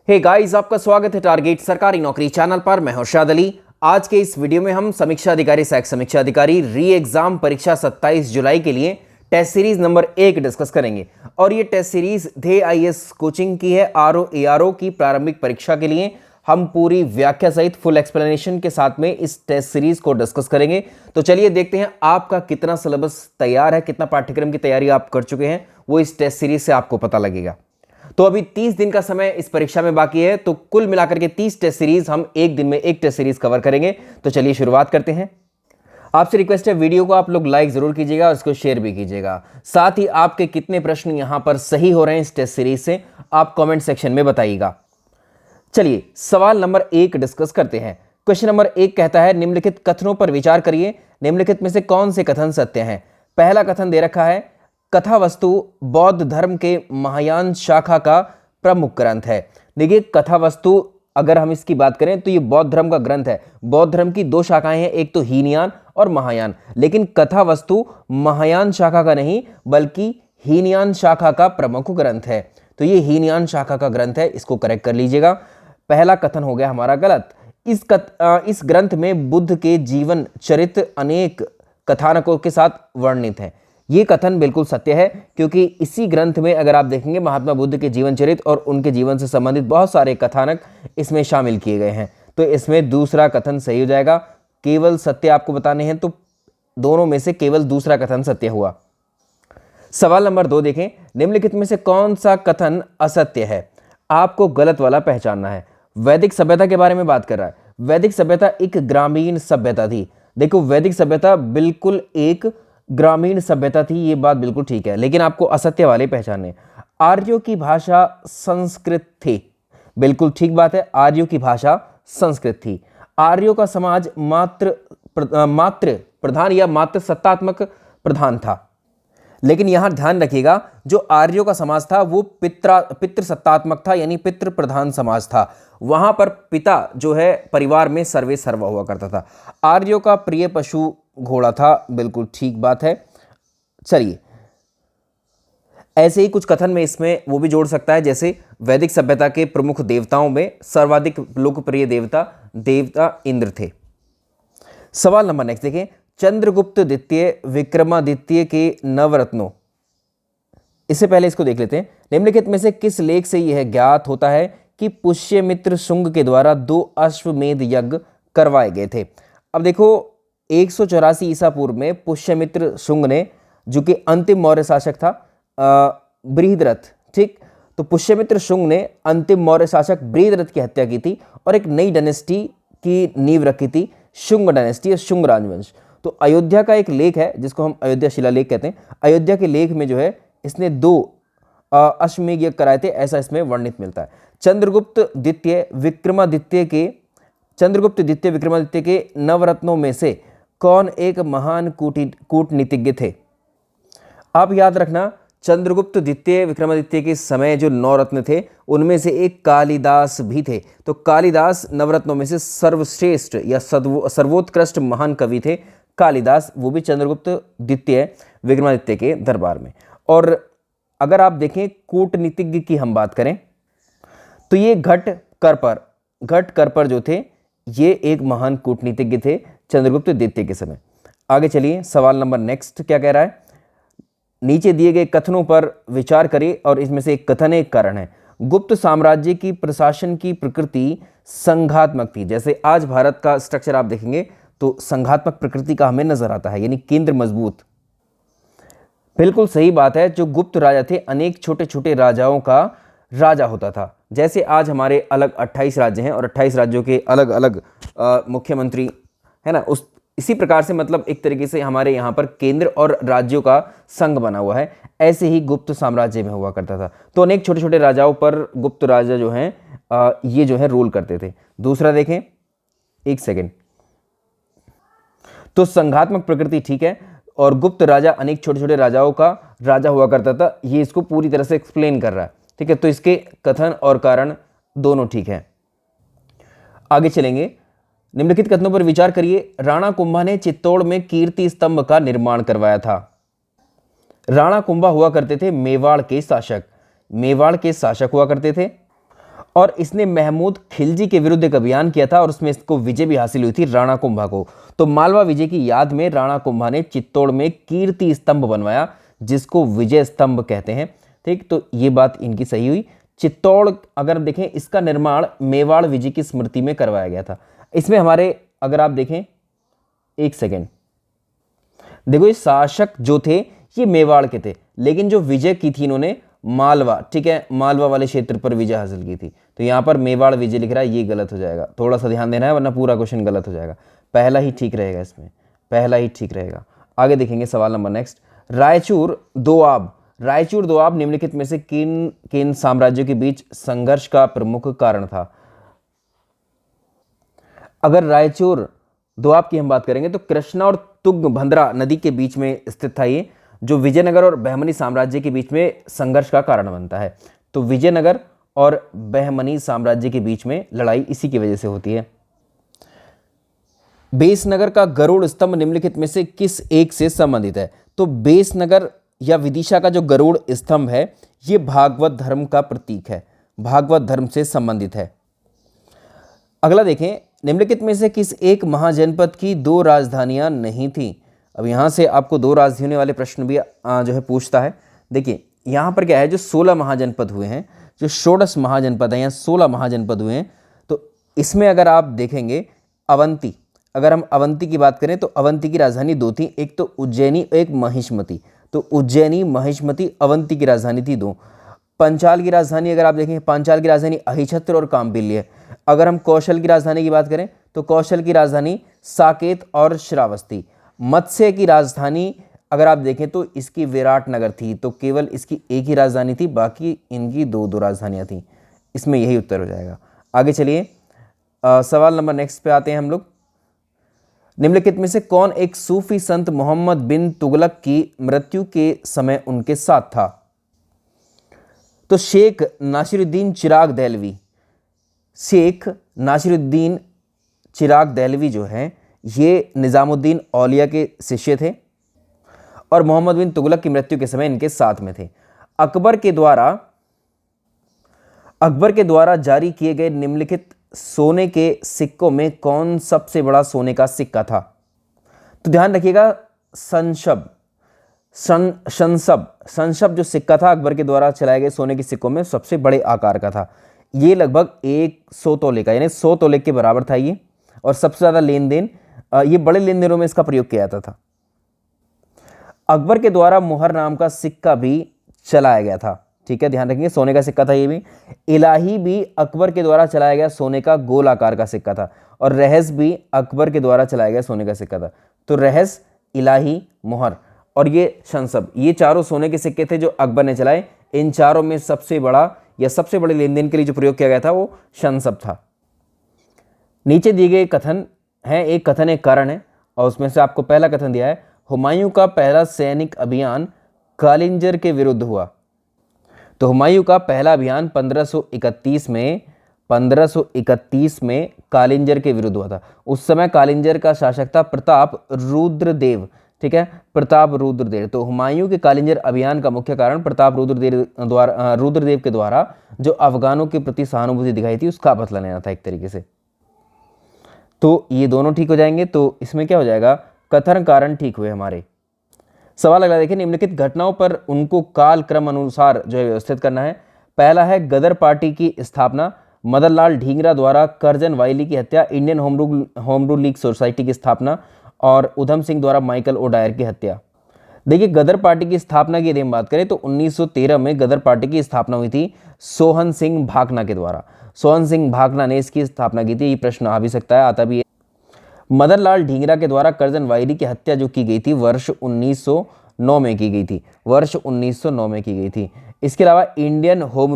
Hey guys, आपका स्वागत है टारगेट सरकारी नौकरी चैनल पर। मैं हर्षाद अली। आज के इस वीडियो में हम समीक्षा अधिकारी सहायक समीक्षा अधिकारी री एग्जाम परीक्षा 27 जुलाई के लिए टेस्ट सीरीज नंबर 1 डिस्कस करेंगे। और ये टेस्ट सीरीज ध्येय आईएएस कोचिंग की है। आरओ एआरओ की प्रारंभिक परीक्षा के लिए हम पूरी व्याख्या सहित फुल एक्सप्लेनेशन के साथ में इस टेस्ट सीरीज को डिस्कस करेंगे। तो चलिए देखते हैं आपका कितना सिलेबस तैयार है, कितना पाठ्यक्रम की तैयारी आप कर चुके हैं, वो इस टेस्ट सीरीज से आपको पता लगेगा। तो अभी 30 दिन का समय इस परीक्षा में बाकी है, तो कुल मिलाकर के 30 टेस्ट सीरीज हम एक दिन में एक टेस्ट सीरीज कवर करेंगे। तो चलिए शुरुआत करते हैं। आपसे रिक्वेस्ट है, वीडियो को आप लोग लाइक जरूर कीजिएगा और इसको शेयर भी कीजिएगा। साथ ही आपके कितने प्रश्न यहां पर सही हो रहे हैं इस टेस्ट सीरीज से, आप कमेंट सेक्शन में बताइएगा। चलिए सवाल नंबर 1 डिस्कस करते हैं। क्वेश्चन नंबर 1 कहता है, निम्नलिखित कथनों पर विचार करिए। निम्नलिखित में से कौन से कथन सत्य हैं? पहला कथन दे रखा है, कथा वस्तु बौद्ध धर्म के महायान शाखा का प्रमुख ग्रंथ है। देखिए, कथा वस्तु अगर हम इसकी बात करें तो ये बौद्ध धर्म का ग्रंथ है। बौद्ध धर्म की 2 शाखाएं हैं, एक तो हीनयान और महायान, लेकिन कथा वस्तु महायान शाखा का नहीं बल्कि हीनयान शाखा का प्रमुख ग्रंथ है। तो ये हीनयान शाखा का ग्रंथ है, इसको करेक्ट कर लीजिएगा। पहला कथन हो गया हमारा गलत। इस ग्रंथ में बुद्ध के जीवन चरित्र अनेक कथानकों के साथ वर्णित है। ये कथन बिल्कुल सत्य है, क्योंकि इसी ग्रंथ में अगर आप देखेंगे महात्मा बुद्ध के जीवन चरित्र और उनके जीवन से संबंधित बहुत सारे कथानक इसमें शामिल किए गए हैं। तो इसमें दूसरा कथन सही हो जाएगा। केवल सत्य आपको बताने हैं, तो दोनों में से केवल दूसरा कथन सत्य हुआ। सवाल नंबर 2 देखें, निम्नलिखित में से कौन सा कथन असत्य है? आपको गलत वाला पहचानना है। वैदिक सभ्यता के बारे में बात कर रहा है। वैदिक सभ्यता एक ग्रामीण सभ्यता थी। देखो, वैदिक सभ्यता बिल्कुल एक ग्रामीण सभ्यता थी, ये बात बिल्कुल ठीक है, लेकिन आपको असत्य वाले पहचाने। आर्यों की भाषा संस्कृत थी, बिल्कुल ठीक बात है, आर्यों की भाषा संस्कृत थी। आर्यों का समाज मात्र प्रधान या मात्र सत्तात्मक प्रधान था। लेकिन यहां ध्यान रखिएगा, जो आर्यों का समाज था वो पितृ सत्तात्मक था, यानी पितृ प्रधान समाज था। वहां पर पिता जो है परिवार में सर्वे सर्वा हुआ करता था। आर्यों का प्रिय पशु घोड़ा था, बिल्कुल ठीक बात है। चलिए, ऐसे ही कुछ कथन में इसमें वो भी जोड़ सकता है, जैसे वैदिक सभ्यता के प्रमुख देवताओं में सर्वाधिक लोकप्रिय देवता इंद्र थे। सवाल नंबर नेक्स्ट देखें, चंद्रगुप्त द्वितीय विक्रमादित्य के नवरत्नों, इससे पहले इसको देख लेते हैं। निम्नलिखित में से किस लेख से यह ज्ञात होता है कि पुष्यमित्र शुंग के द्वारा 2 अश्वमेध यज्ञ करवाए गए थे? अब देखो, 184 ईसा पूर्व में पुष्यमित्र शुंग ने, जो कि अंतिम मौर्य शासक था, बृहद्रथ, ठीक, तो पुष्यमित्र शुंग ने अंतिम मौर्य शासक बृहद्रथ की हत्या की थी और एक नई डायनेस्टी की नींव रखी थी, शुंग डायनेस्टी या शुंग राजवंश। तो अयोध्या का एक लेख है जिसको हम अयोध्या शिलालेख कहते हैं। अयोध्या के लेख में जो है इसने 2 अश्वमेध यज्ञ कराए थे, ऐसा इसमें वर्णित मिलता है। चंद्रगुप्त द्वितीय विक्रमादित्य के नवरत्नों में से कौन एक महान कूटनीतिज्ञ थे? आप याद रखना, चंद्रगुप्त द्वितीय विक्रमादित्य के समय जो 9 रत्न थे उनमें से एक कालिदास भी थे। तो कालिदास नवरत्नों में से सर्वश्रेष्ठ या सर्वोत्कृष्ट महान कवि थे कालिदास, वो भी चंद्रगुप्त द्वितीय विक्रमादित्य के दरबार में। और अगर आप देखें कूटनीतिज्ञ की हम बात करें तो ये घट करपर जो थे, ये एक महान कूटनीतिज्ञ थे चंद्रगुप्त द्वितीय के समय। आगे चलिए, सवाल नंबर नेक्स्ट क्या कह रहा है? नीचे दिए गए कथनों पर विचार करिए और इसमें से एक कथन एक कारण है। गुप्त साम्राज्य की प्रशासन की प्रकृति संघात्मक थी। जैसे आज भारत का स्ट्रक्चर आप देखेंगे तो संघात्मक प्रकृति का हमें नजर आता है, यानी केंद्र मजबूत। बिल्कुल सही बात है। जो गुप्त राजा थे अनेक छोटे छोटे राजाओं का राजा होता था। जैसे आज हमारे अलग 28 राज्य हैं और 28 राज्यों के अलग अलग मुख्यमंत्री है ना, इसी प्रकार से मतलब एक तरीके से हमारे यहाँ पर केंद्र और राज्यों का संघ बना हुआ है। ऐसे ही गुप्त साम्राज्य में हुआ करता था। तो अनेक छोटे छोटे राजाओं पर गुप्त राजा जो हैं ये जो है रूल करते थे। दूसरा देखें, एक सेकेंड, तो संघात्मक प्रकृति ठीक है, और गुप्त राजा अनेक छोटे छोटे राजाओं का राजा हुआ करता था, ये इसको पूरी तरह से एक्सप्लेन कर रहा है, ठीक है। तो इसके कथन और कारण दोनों ठीक है। आगे चलेंगे, निम्नलिखित कथनों पर विचार करिए। राणा कुंभा ने चित्तौड़ में कीर्ति स्तंभ का निर्माण करवाया था। राणा कुंभा हुआ करते थे मेवाड़ के शासक हुआ करते थे। और इसने महमूद खिलजी के विरुद्ध एक अभियान किया था और उसमें इसको विजय भी हासिल हुई थी राणा कुंभा को। तो मालवा विजय की याद में राणा कुंभा ने चित्तौड़ में कीर्ति स्तंभ बनवाया, जिसको विजय स्तंभ कहते हैं। ठीक, तो ये बात इनकी सही हुई। चित्तौड़ अगर देखें, इसका निर्माण मेवाड़ विजय की स्मृति में करवाया गया था। इसमें हमारे अगर आप देखें, एक सेकेंड, देखो ये शासक जो थे ये मेवाड़ के थे, लेकिन जो विजय की थी इन्होंने मालवा, ठीक है, मालवा वाले क्षेत्र पर विजय हासिल की थी। तो यहां पर मेवाड़ विजय लिख रहा है, ये गलत हो जाएगा, थोड़ा सा ध्यान देना है वरना पूरा क्वेश्चन गलत हो जाएगा। पहला ही ठीक रहेगा, इसमें पहला ही ठीक रहेगा। आगे देखेंगे सवाल नंबर नेक्स्ट। रायचूर दोआब, रायचूर दोआब निम्नलिखित में से किन किन साम्राज्यों के बीच संघर्ष का प्रमुख कारण था? अगर रायचूर दोआब की हम बात करेंगे तो कृष्णा और तुंगभद्रा नदी के बीच में स्थित था ये, जो विजयनगर और बहमनी साम्राज्य के बीच में संघर्ष का कारण बनता है। तो विजयनगर और बहमनी साम्राज्य के बीच में लड़ाई इसी की वजह से होती है। बेसनगर का गरुड़ स्तंभ निम्नलिखित में से किस एक से संबंधित है? तो बेसनगर या विदिशा का जो गरुड़ स्तंभ है ये भागवत धर्म का प्रतीक है, भागवत धर्म से संबंधित है। अगला देखें, निम्नलिखित में से किस एक महाजनपद की दो राजधानियां नहीं थी? अब यहाँ से आपको दो राजधानियों वाले प्रश्न भी जो है पूछता है। देखिए यहाँ पर क्या है, जो 16 महाजनपद हुए हैं, जो षोडश महाजनपद हैं या 16 महाजनपद हुए हैं, तो इसमें अगर आप देखेंगे अवंती, अगर हम अवंती की बात करें तो अवंती की राजधानी दो थी, एक तो उज्जैनी, एक महिष्मती। तो उज्जैनी महिष्मती अवंती की राजधानी थी दो। पंचाल की राजधानी अगर आप देखें, पांचाल की राजधानी अहिछत्र और काम्पिल्य है। अगर हम कौशल की राजधानी की बात करें तो कौशल की राजधानी साकेत और श्रावस्ती। मत्स्य की राजधानी अगर आप देखें तो इसकी विराटनगर थी, तो केवल इसकी एक ही राजधानी थी, बाकी इनकी दो दो राजधानियां थी। इसमें यही उत्तर हो जाएगा। आगे चलिए सवाल नंबर नेक्स्ट पे आते हैं हम लोग। निम्नलिखित में से कौन एक सूफी संत मोहम्मद बिन तुगलक की मृत्यु के समय उनके साथ था? तो शेख नासिरुद्दीन चिराग दहलवी, शेख नासिरुद्दीन चिराग दहलवी जो है ये निज़ामुद्दीन औलिया के शिष्य थे और मोहम्मद बिन तुगलक की मृत्यु के समय इनके साथ में थे। अकबर के द्वारा जारी किए गए निम्नलिखित सोने के सिक्कों में कौन सबसे बड़ा सोने का सिक्का था? तो ध्यान रखिएगा, संशब जो सिक्का था अकबर के द्वारा चलाए गए सोने के सिक्कों में सबसे बड़े आकार का था। ये लगभग 100 तोले का, यानी 100 तोले के बराबर था ये, और सबसे ज़्यादा लेन देन ये बड़े लेन देनों में इसका प्रयोग किया जाता था। अकबर के द्वारा मुहर नाम का सिक्का भी चलाया गया था, ठीक है, ध्यान रखेंगे, सोने का सिक्का था ये भी। इलाही भी अकबर के द्वारा चलाया गया सोने का गोल आकार का सिक्का था, और रहस भी अकबर के द्वारा चलाया गया सोने का सिक्का था। तो रहस, इलाही, मुहर और ये शंसब, ये चारों सोने के सिक्के थे जो अकबर ने चलाए। इन चारों में सबसे बड़ा या सबसे बड़े लेन देन के लिए जो प्रयोग किया गया था वो शंसब था। नीचे दिए गए कथन है, एक कथन एक कारण है, और उसमें से आपको पहला कथन दिया है, हुमायूं का पहला सैनिक अभियान कालिंजर के विरुद्ध हुआ। तो हुमायूं का पहला अभियान 1531 में कालिंजर के विरुद्ध हुआ था। उस समय कालिंजर का शासक था प्रताप रुद्रदेव, ठीक है, प्रताप रुद्रदेव। तो हुमायूं के कालिंजर अभियान का मुख्य कारण प्रताप रुद्रदेव के द्वारा जो अफगानों के प्रति सहानुभूति दिखाई थी उसका बदला लेना था एक तरीके से। तो ये दोनों ठीक हो जाएंगे। तो इसमें क्या हो जाएगा, कथन कारण ठीक हुए हमारे। सवाल अगला देखिए, निम्नलिखित घटनाओं पर उनको काल क्रम अनुसार जो है व्यवस्थित करना है। पहला है गदर पार्टी की स्थापना, मदन लाल ढींगरा द्वारा करजन वाइली की हत्या, Indian home rule league society की स्थापना और उधम सिंह द्वारा माइकल ओ डायर की हत्या। देखिए गदर पार्टी की स्थापना की यदि हम बात करें तो 1913 में गदर पार्टी की स्थापना हुई थी सोहन सिंह भाकना के द्वारा। सोहन सिंह भाकना ने इसकी स्थापना की थी। ये प्रश्न आ भी सकता है, आता भी है। मदन लाल ढींगरा के द्वारा करजन वाइली की हत्या जो की गई थी वर्ष 1909 में की गई थी, वर्ष 1909 में की गई थी। इसके अलावा इंडियन होम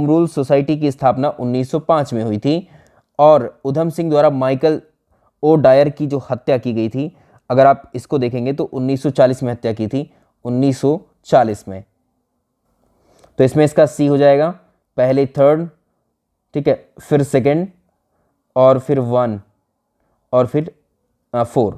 रूल सोसाइटी की स्थापना 1905 में हुई थी, और उधम सिंह द्वारा माइकल ओ डायर की जो हत्या की गई थी, अगर आप इसको देखेंगे तो 1940 में हत्या की थी, 1940 में। तो इसमें इसका सी हो जाएगा, पहले थर्ड, ठीक है, फिर सेकंड और फिर 1 और फिर 4।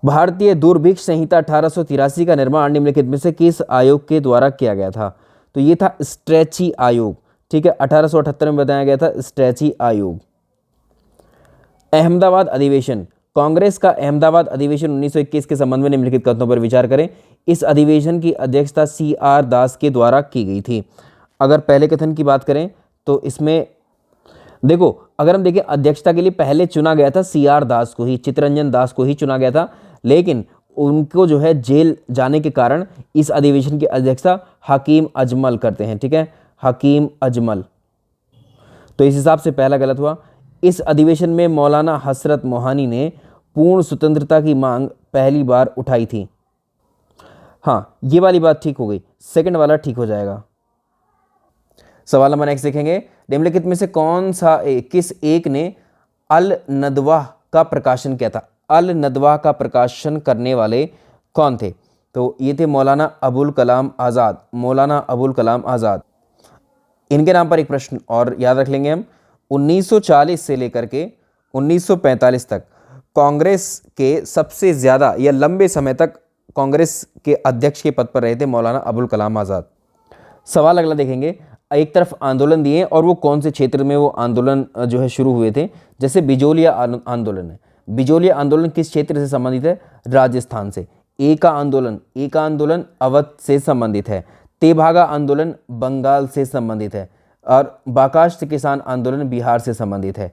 भारतीय दुर्भिक्ष संहिता 1883 का निर्माण निम्नलिखित में से किस आयोग के द्वारा किया गया था? तो ये था स्ट्रेची आयोग, ठीक है, 1878 में बताया गया था स्ट्रेची आयोग। अहमदाबाद अधिवेशन, कांग्रेस का अहमदाबाद अधिवेशन 1921 के संबंध में निम्नलिखित कथनों पर विचार करें। इस अधिवेशन की अध्यक्षता CR दास के द्वारा की गई थी। अगर पहले कथन की बात करें तो इसमें देखो, अगर हम देखें अध्यक्षता के लिए पहले चुना गया था CR दास को ही, चित्तरंजन दास को ही चुना गया था, लेकिन उनको जो है जेल जाने के कारण इस अधिवेशन की अध्यक्षता हकीम अजमल करते हैं, ठीक है, हकीम अजमल। तो इस हिसाब से पहला गलत हुआ। इस अधिवेशन में मौलाना हसरत मोहानी ने पूर्ण स्वतंत्रता की मांग पहली बार उठाई थी। हाँ, ये वाली बात ठीक हो गई, सेकंड वाला ठीक हो जाएगा। सवाल नंबर नेक्स्ट देखेंगे, निम्नलिखित में से कौन सा किस एक ने अल नदवा का प्रकाशन किया था? अल नदवा का प्रकाशन करने वाले कौन थे? तो ये थे मौलाना अबुल कलाम आज़ाद, मौलाना अबुल कलाम आज़ाद। इनके नाम पर एक प्रश्न और याद रख लेंगे हम। 1940 से लेकर के 1945 तक कांग्रेस के सबसे ज़्यादा या लंबे समय तक कांग्रेस के अध्यक्ष के पद पर रहे थे मौलाना अबुल कलाम आज़ाद। सवाल अगला देखेंगे, एक तरफ आंदोलन दिए और वो कौन से क्षेत्र में वो आंदोलन जो है शुरू हुए थे? जैसे बिजोलिया आंदोलन है, बिजोलिया आंदोलन किस क्षेत्र से संबंधित है? राजस्थान से। एका आंदोलन अवध से संबंधित है। तेभागा आंदोलन बंगाल से संबंधित है और बाकाष्ठ किसान आंदोलन बिहार से संबंधित है।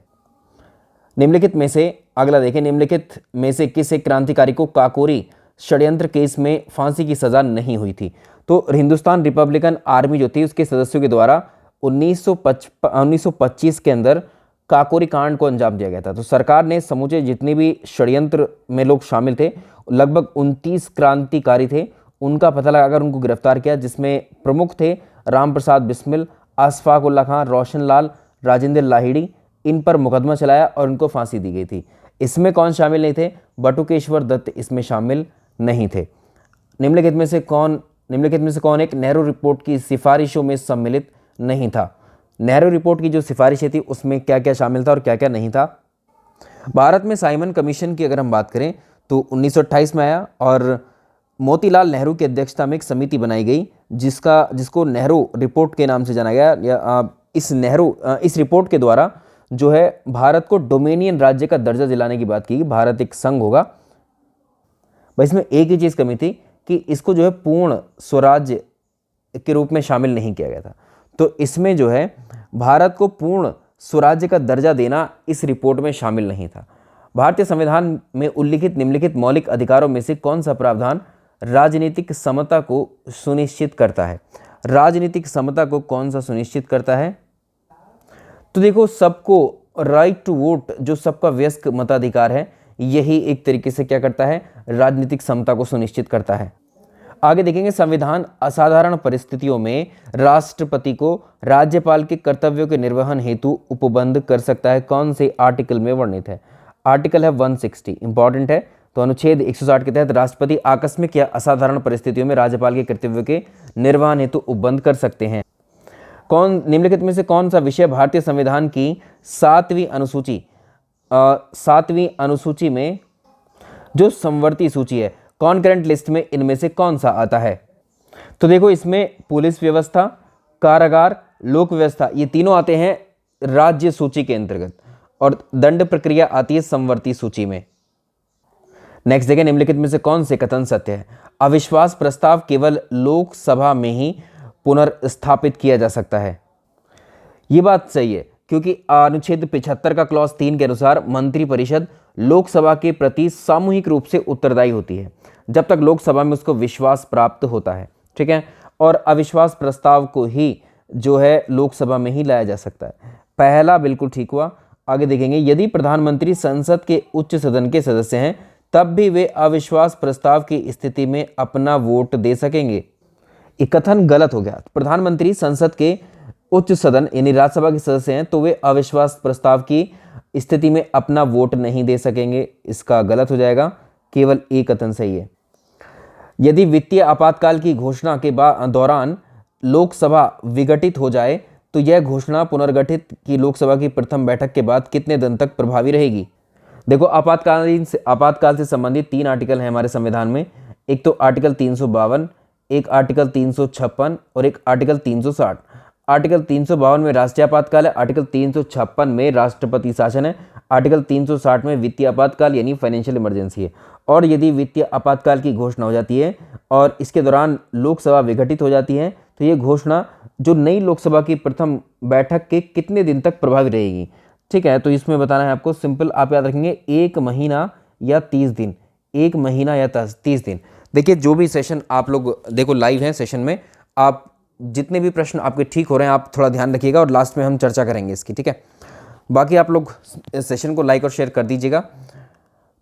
निम्नलिखित में से अगला देखें, निम्नलिखित में से किस एक क्रांतिकारी को काकोरी षड्यंत्र केस में फांसी की सजा नहीं हुई थी? तो हिंदुस्तान रिपब्लिकन आर्मी जो थी उसके सदस्यों के द्वारा 1925 के अंदर काकोरी कांड को अंजाम दिया गया था। तो सरकार ने समूचे जितने भी षड्यंत्र में लोग शामिल थे, लगभग 29 क्रांतिकारी थे, उनका पता लगाकर उनको गिरफ्तार किया, जिसमें प्रमुख थे राम प्रसाद बिस्मिल, अशफाक उल्ला खां, रोशन लाल, राजेंद्र लाहिड़ी। इन पर मुकदमा चलाया और उनको फांसी दी गई थी। इसमें कौन शामिल नहीं थे? बटुकेश्वर दत्त इसमें शामिल नहीं थे। निम्नलिखित में से कौन एक नेहरू रिपोर्ट की सिफारिशों में सम्मिलित नहीं था? नेहरू रिपोर्ट की जो सिफारिशें थी उसमें क्या क्या शामिल था और क्या क्या नहीं था? भारत में साइमन कमीशन की अगर हम बात करें तो 1928 में आया और मोतीलाल नेहरू की अध्यक्षता में एक समिति बनाई गई जिसको नेहरू रिपोर्ट के नाम से जाना गया। या इस रिपोर्ट के द्वारा जो है भारत को डोमिनियन राज्य का दर्जा दिलाने की बात की। भारत एक संघ होगा। बस इसमें एक ही चीज़ कमी थी कि इसको जो है पूर्ण स्वराज्य के रूप में शामिल नहीं किया गया था। तो इसमें जो है भारत को पूर्ण स्वराज्य का दर्जा देना इस रिपोर्ट में शामिल नहीं था। भारतीय संविधान में उल्लिखित निम्नलिखित मौलिक अधिकारों में से कौन सा प्रावधान राजनीतिक समता को सुनिश्चित करता है? राजनीतिक समता को कौन सा सुनिश्चित करता है? तो देखो, सबको राइट टू वोट, जो सबका वयस्क मताधिकार है, यही एक तरीके से क्या करता है? राजनीतिक समता को सुनिश्चित करता है। आगे देखेंगे, संविधान असाधारण परिस्थितियों में राष्ट्रपति को राज्यपाल के कर्तव्यों के निर्वहन हेतु उपबंध कर सकता है। कौन से आर्टिकल में वर्णित है? आर्टिकल है 160, इंपॉर्टेंट है। तो अनुच्छेद 160 के तहत राष्ट्रपति आकस्मिक या असाधारण परिस्थितियों में राज्यपाल के कर्तव्यों के निर्वहन हेतु उपबंध कर सकते हैं। निम्नलिखित में से कौन सा विषय भारतीय संविधान की 7वीं अनुसूची में जो संवर्ती सूची है, कॉन्करेंट लिस्ट में इनमें से कौन सा आता है? तो देखो, इसमें पुलिस व्यवस्था, कारागार, लोक व्यवस्था, ये तीनों आते हैं राज्य सूची के अंतर्गत और दंड प्रक्रिया आती है संवर्ती सूची में। नेक्स्ट देखें, निम्नलिखित में से कौन से कथन सत्य है? अविश्वास प्रस्ताव केवल लोकसभा में ही पुनर्स्थापित किया जा सकता है। ये बात सही है, क्योंकि अनुच्छेद 75 का क्लॉज 3 के अनुसार मंत्रिपरिषद लोकसभा के प्रति सामूहिक रूप से उत्तरदायी होती है जब तक लोकसभा में उसको विश्वास प्राप्त होता है, ठीक है। और अविश्वास प्रस्ताव को ही जो है लोकसभा में ही लाया जा सकता है। पहला बिल्कुल ठीक हुआ। आगे देखेंगे, यदि प्रधानमंत्री संसद के उच्च सदन के सदस्य हैं तब भी वे अविश्वास प्रस्ताव की स्थिति में अपना वोट दे सकेंगे। ये कथन गलत हो गया। प्रधानमंत्री संसद के उच्च सदन यानी राज्यसभा के सदस्य हैं तो वे अविश्वास प्रस्ताव की स्थिति में अपना वोट नहीं दे सकेंगे, इसका गलत हो जाएगा। केवल एक कथन सही है। यदि वित्तीय आपातकाल की घोषणा के दौरान लोकसभा विघटित हो जाए तो यह घोषणा पुनर्गठित की लोकसभा की प्रथम बैठक के बाद कितने दिन तक प्रभावी रहेगी? देखो, आपातकाल से संबंधित 3 आर्टिकल हैं हमारे संविधान में। एक तो आर्टिकल 352, एक आर्टिकल 356 और एक आर्टिकल 360। आर्टिकल 352 में राष्ट्रीय आपातकाल है, आर्टिकल 356 में राष्ट्रपति शासन है, आर्टिकल 360 में वित्तीय आपातकाल यानी फाइनेंशियल इमरजेंसी है। और यदि वित्तीय आपातकाल की घोषणा हो जाती है और इसके दौरान लोकसभा विघटित हो जाती है तो ये घोषणा जो नई लोकसभा की प्रथम बैठक के कितने दिन तक प्रभावी रहेगी। ठीक है, तो इसमें बताना है आपको, सिंपल आप याद रखेंगे 1 महीना या 30 दिन, 1 महीना या 30 दिन। देखिए जो भी सेशन आप लोग देखो लाइव हैं सेशन में, आप जितने भी प्रश्न आपके ठीक हो रहे हैं आप थोड़ा ध्यान रखिएगा और लास्ट में हम चर्चा करेंगे इसकी। ठीक है, बाकी आप लोग इस सेशन को लाइक और शेयर कर दीजिएगा।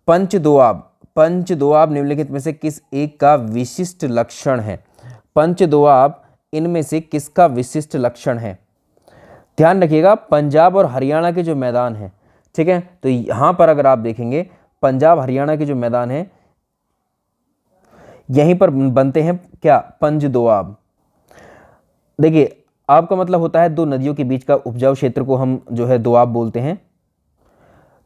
पंचदोआब, पंचदोआब निम्नलिखित में से किस एक का विशिष्ट लक्षण है? पंचदोआब इनमें से किसका विशिष्ट लक्षण है? ध्यान रखिएगा पंजाब और हरियाणा के जो मैदान हैं, ठीक है, तो यहाँ पर अगर आप देखेंगे पंजाब हरियाणा के जो मैदान हैं यहीं पर बनते हैं क्या? पंचदोआब। देखिए आपका मतलब होता है दो नदियों के बीच का उपजाऊ क्षेत्र को हम जो है दोआब बोलते हैं।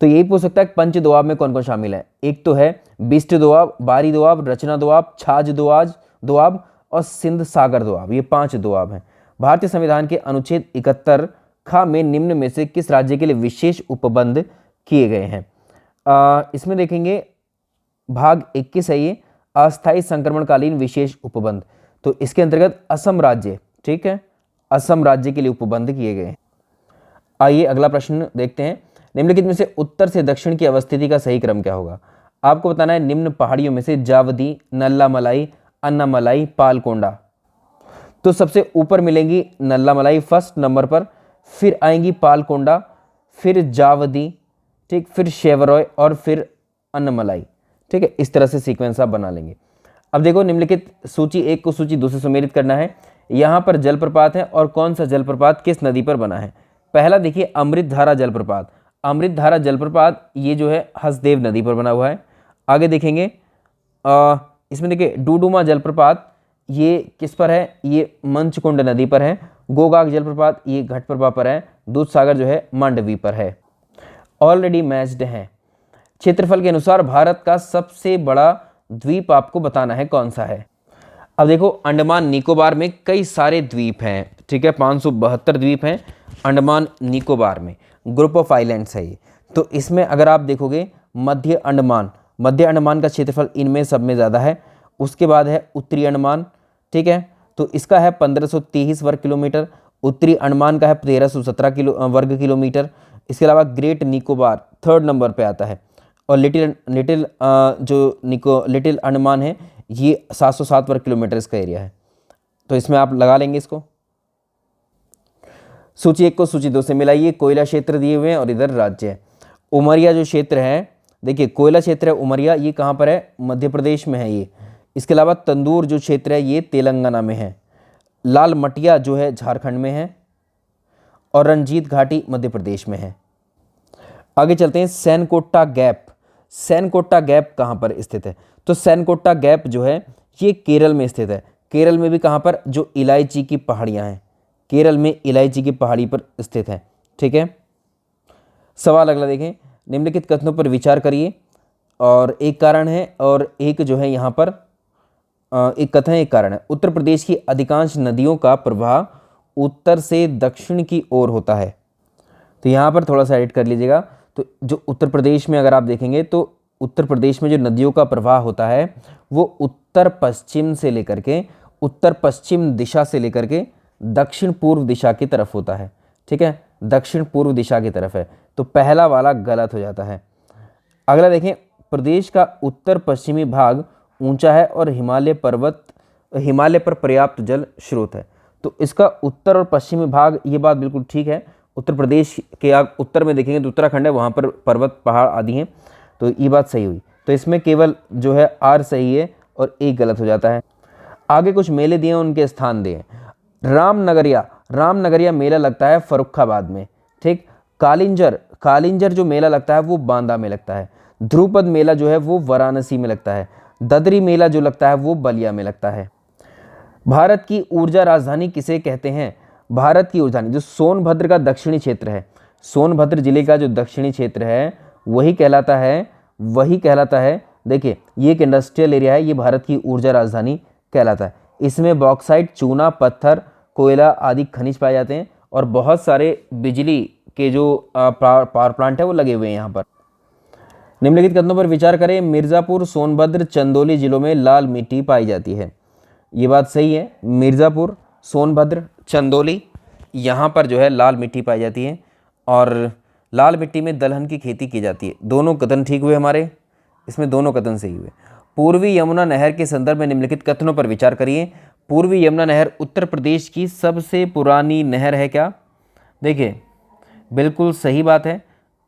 तो यही पूछ सकता है पंच दोआब में कौन कौन शामिल है। एक तो है बिस्ट दोआब, बारी दोआब, रचना दोआब, छाछ दोआब और सिंध सागर दोआब। ये 5 दोआब हैं। भारतीय संविधान के अनुच्छेद 71 खा में निम्न में से किस राज्य के लिए विशेष उपबंध किए गए हैं? इसमें देखेंगे भाग 21 है ये, अस्थायी संक्रमणकालीन विशेष उपबंध। तो इसके अंतर्गत असम राज्य, ठीक है, असम राज्य के लिए उपबंध किए गए हैं। आइए अगला प्रश्न देखते हैं। निम्नलिखित में से उत्तर से दक्षिण की अवस्थिति का सही क्रम क्या होगा? आपको बताना है निम्न पहाड़ियों में से जावदी, नल्लामलाई, अन्नामलाई, पालकोंडा। तो सबसे ऊपर मिलेंगी नल्लामलाई फर्स्ट नंबर पर, फिर आएंगी पालकोंडा, फिर जावदी, ठीक, फिर शेवरॉय और फिर अन्नामलाई। ठीक है, इस तरह से सीक्वेंस आप बना लेंगे। अब देखो निम्नलिखित सूची 1 को सूची 2 से सुमेलित करना है। यहाँ पर जलप्रपात है और कौन सा जलप्रपात किस नदी पर बना है? पहला देखिए अमृतधारा जलप्रपात। अमृतधारा जलप्रपात ये जो है हसदेव नदी पर बना हुआ है। आगे देखेंगे इसमें देखिए डुडुमा जलप्रपात ये किस पर है? ये मंचकुंड नदी पर है। गोगाक जलप्रपात ये घटप्रभा पर है। दूधसागर जो है मांडवी पर है। ऑलरेडी मैच्ड है। क्षेत्रफल के अनुसार भारत का सबसे बड़ा द्वीप आपको बताना है कौन सा है। अब देखो अंडमान निकोबार में कई सारे द्वीप हैं, ठीक है, 572 द्वीप हैं अंडमान निकोबार में, ग्रुप ऑफ आइलैंड्स है ये। तो इसमें अगर आप देखोगे मध्य अंडमान का क्षेत्रफल इनमें सब में ज़्यादा है। उसके बाद है उत्तरी अंडमान, ठीक है, तो इसका है 1523 वर्ग किलोमीटर। उत्तरी अंडमान का है 1317 वर्ग किलोमीटर। इसके अलावा ग्रेट निकोबार 3rd नंबर पे आता है। और लिटिल अंडमान है ये 707 वर्ग किलोमीटर इसका एरिया है। तो इसमें आप लगा लेंगे इसको। सूची 1 को सूची 2 से मिलाइए। कोयला क्षेत्र दिए हुए हैं और इधर राज्य है। उमरिया जो क्षेत्र है, देखिए कोयला क्षेत्र है उमरिया, ये कहाँ पर है? मध्य प्रदेश में है ये। इसके अलावा तंदूर जो क्षेत्र है ये तेलंगाना में है। लाल मटिया जो है झारखंड में है और रंजीत घाटी मध्य प्रदेश में है। आगे चलते हैं। सैनकोटा गैप कहाँ पर स्थित है? तो सैनकोटा गैप जो है ये केरल में स्थित है। केरल में भी कहाँ पर? जो इलायची की पहाड़ियाँ हैं, केरल में इलायची की पहाड़ी पर स्थित है। ठीक है, सवाल अगला देखें। निम्नलिखित कथनों पर विचार करिए और एक कारण है और एक जो है यहाँ पर एक कथन एक कारण है। उत्तर प्रदेश की अधिकांश नदियों का प्रवाह उत्तर से दक्षिण की ओर होता है। तो यहाँ पर थोड़ा सा एडिट कर लीजिएगा। तो जो उत्तर प्रदेश में अगर आप देखेंगे तो उत्तर प्रदेश में जो नदियों का प्रवाह होता है वो उत्तर पश्चिम दिशा से लेकर के दक्षिण पूर्व दिशा की तरफ होता है। ठीक है, दक्षिण पूर्व दिशा की तरफ है। तो पहला वाला गलत हो जाता है। अगला देखें। प्रदेश का उत्तर पश्चिमी भाग ऊंचा है और हिमालय पर पर्याप्त जल स्रोत है। तो इसका उत्तर और पश्चिमी भाग, ये बात बिल्कुल ठीक है। उत्तर प्रदेश के आप उत्तर में देखेंगे तो उत्तराखंड है, वहाँ पर पर्वत पहाड़ आदि हैं, तो ये बात सही हुई। तो इसमें केवल जो है आर सही है और एक गलत हो जाता है। आगे कुछ मेले दिए, उनके स्थान दिए। रामनगरिया मेला लगता है फर्रुखाबाद में। ठीक, कालिंजर जो मेला लगता है वो बांदा में लगता है। ध्रुपद मेला जो है वो वाराणसी में लगता है। ददरी मेला जो लगता है वो बलिया में लगता है। भारत की ऊर्जा राजधानी किसे कहते हैं? भारत की ऊर्जा जो सोनभद्र का दक्षिणी क्षेत्र है, सोनभद्र जिले का जो दक्षिणी क्षेत्र है वही कहलाता है। देखिए ये एक इंडस्ट्रियल एरिया है, ये भारत की ऊर्जा राजधानी कहलाता है। इसमें बॉक्साइट, चूना, पत्थर, कोयला आदि खनिज पाए जाते हैं और बहुत सारे बिजली के जो पावर प्लांट है वो लगे हुए हैं यहाँ पर। निम्नलिखित कथनों पर विचार करें। मिर्ज़ापुर, सोनभद्र, चंदौली जिलों में लाल मिट्टी पाई जाती है। ये बात सही है। मिर्ज़ापुर, सोनभद्र, चंदौली यहाँ पर जो है लाल मिट्टी पाई जाती है और लाल मिट्टी में दलहन की खेती की जाती है। दोनों कथन ठीक हुए हमारे, इसमें दोनों कथन सही हुए। पूर्वी यमुना नहर के संदर्भ में निम्नलिखित कथनों पर विचार करिए। पूर्वी यमुना नहर उत्तर प्रदेश की सबसे पुरानी नहर है क्या? देखिए, बिल्कुल सही बात है।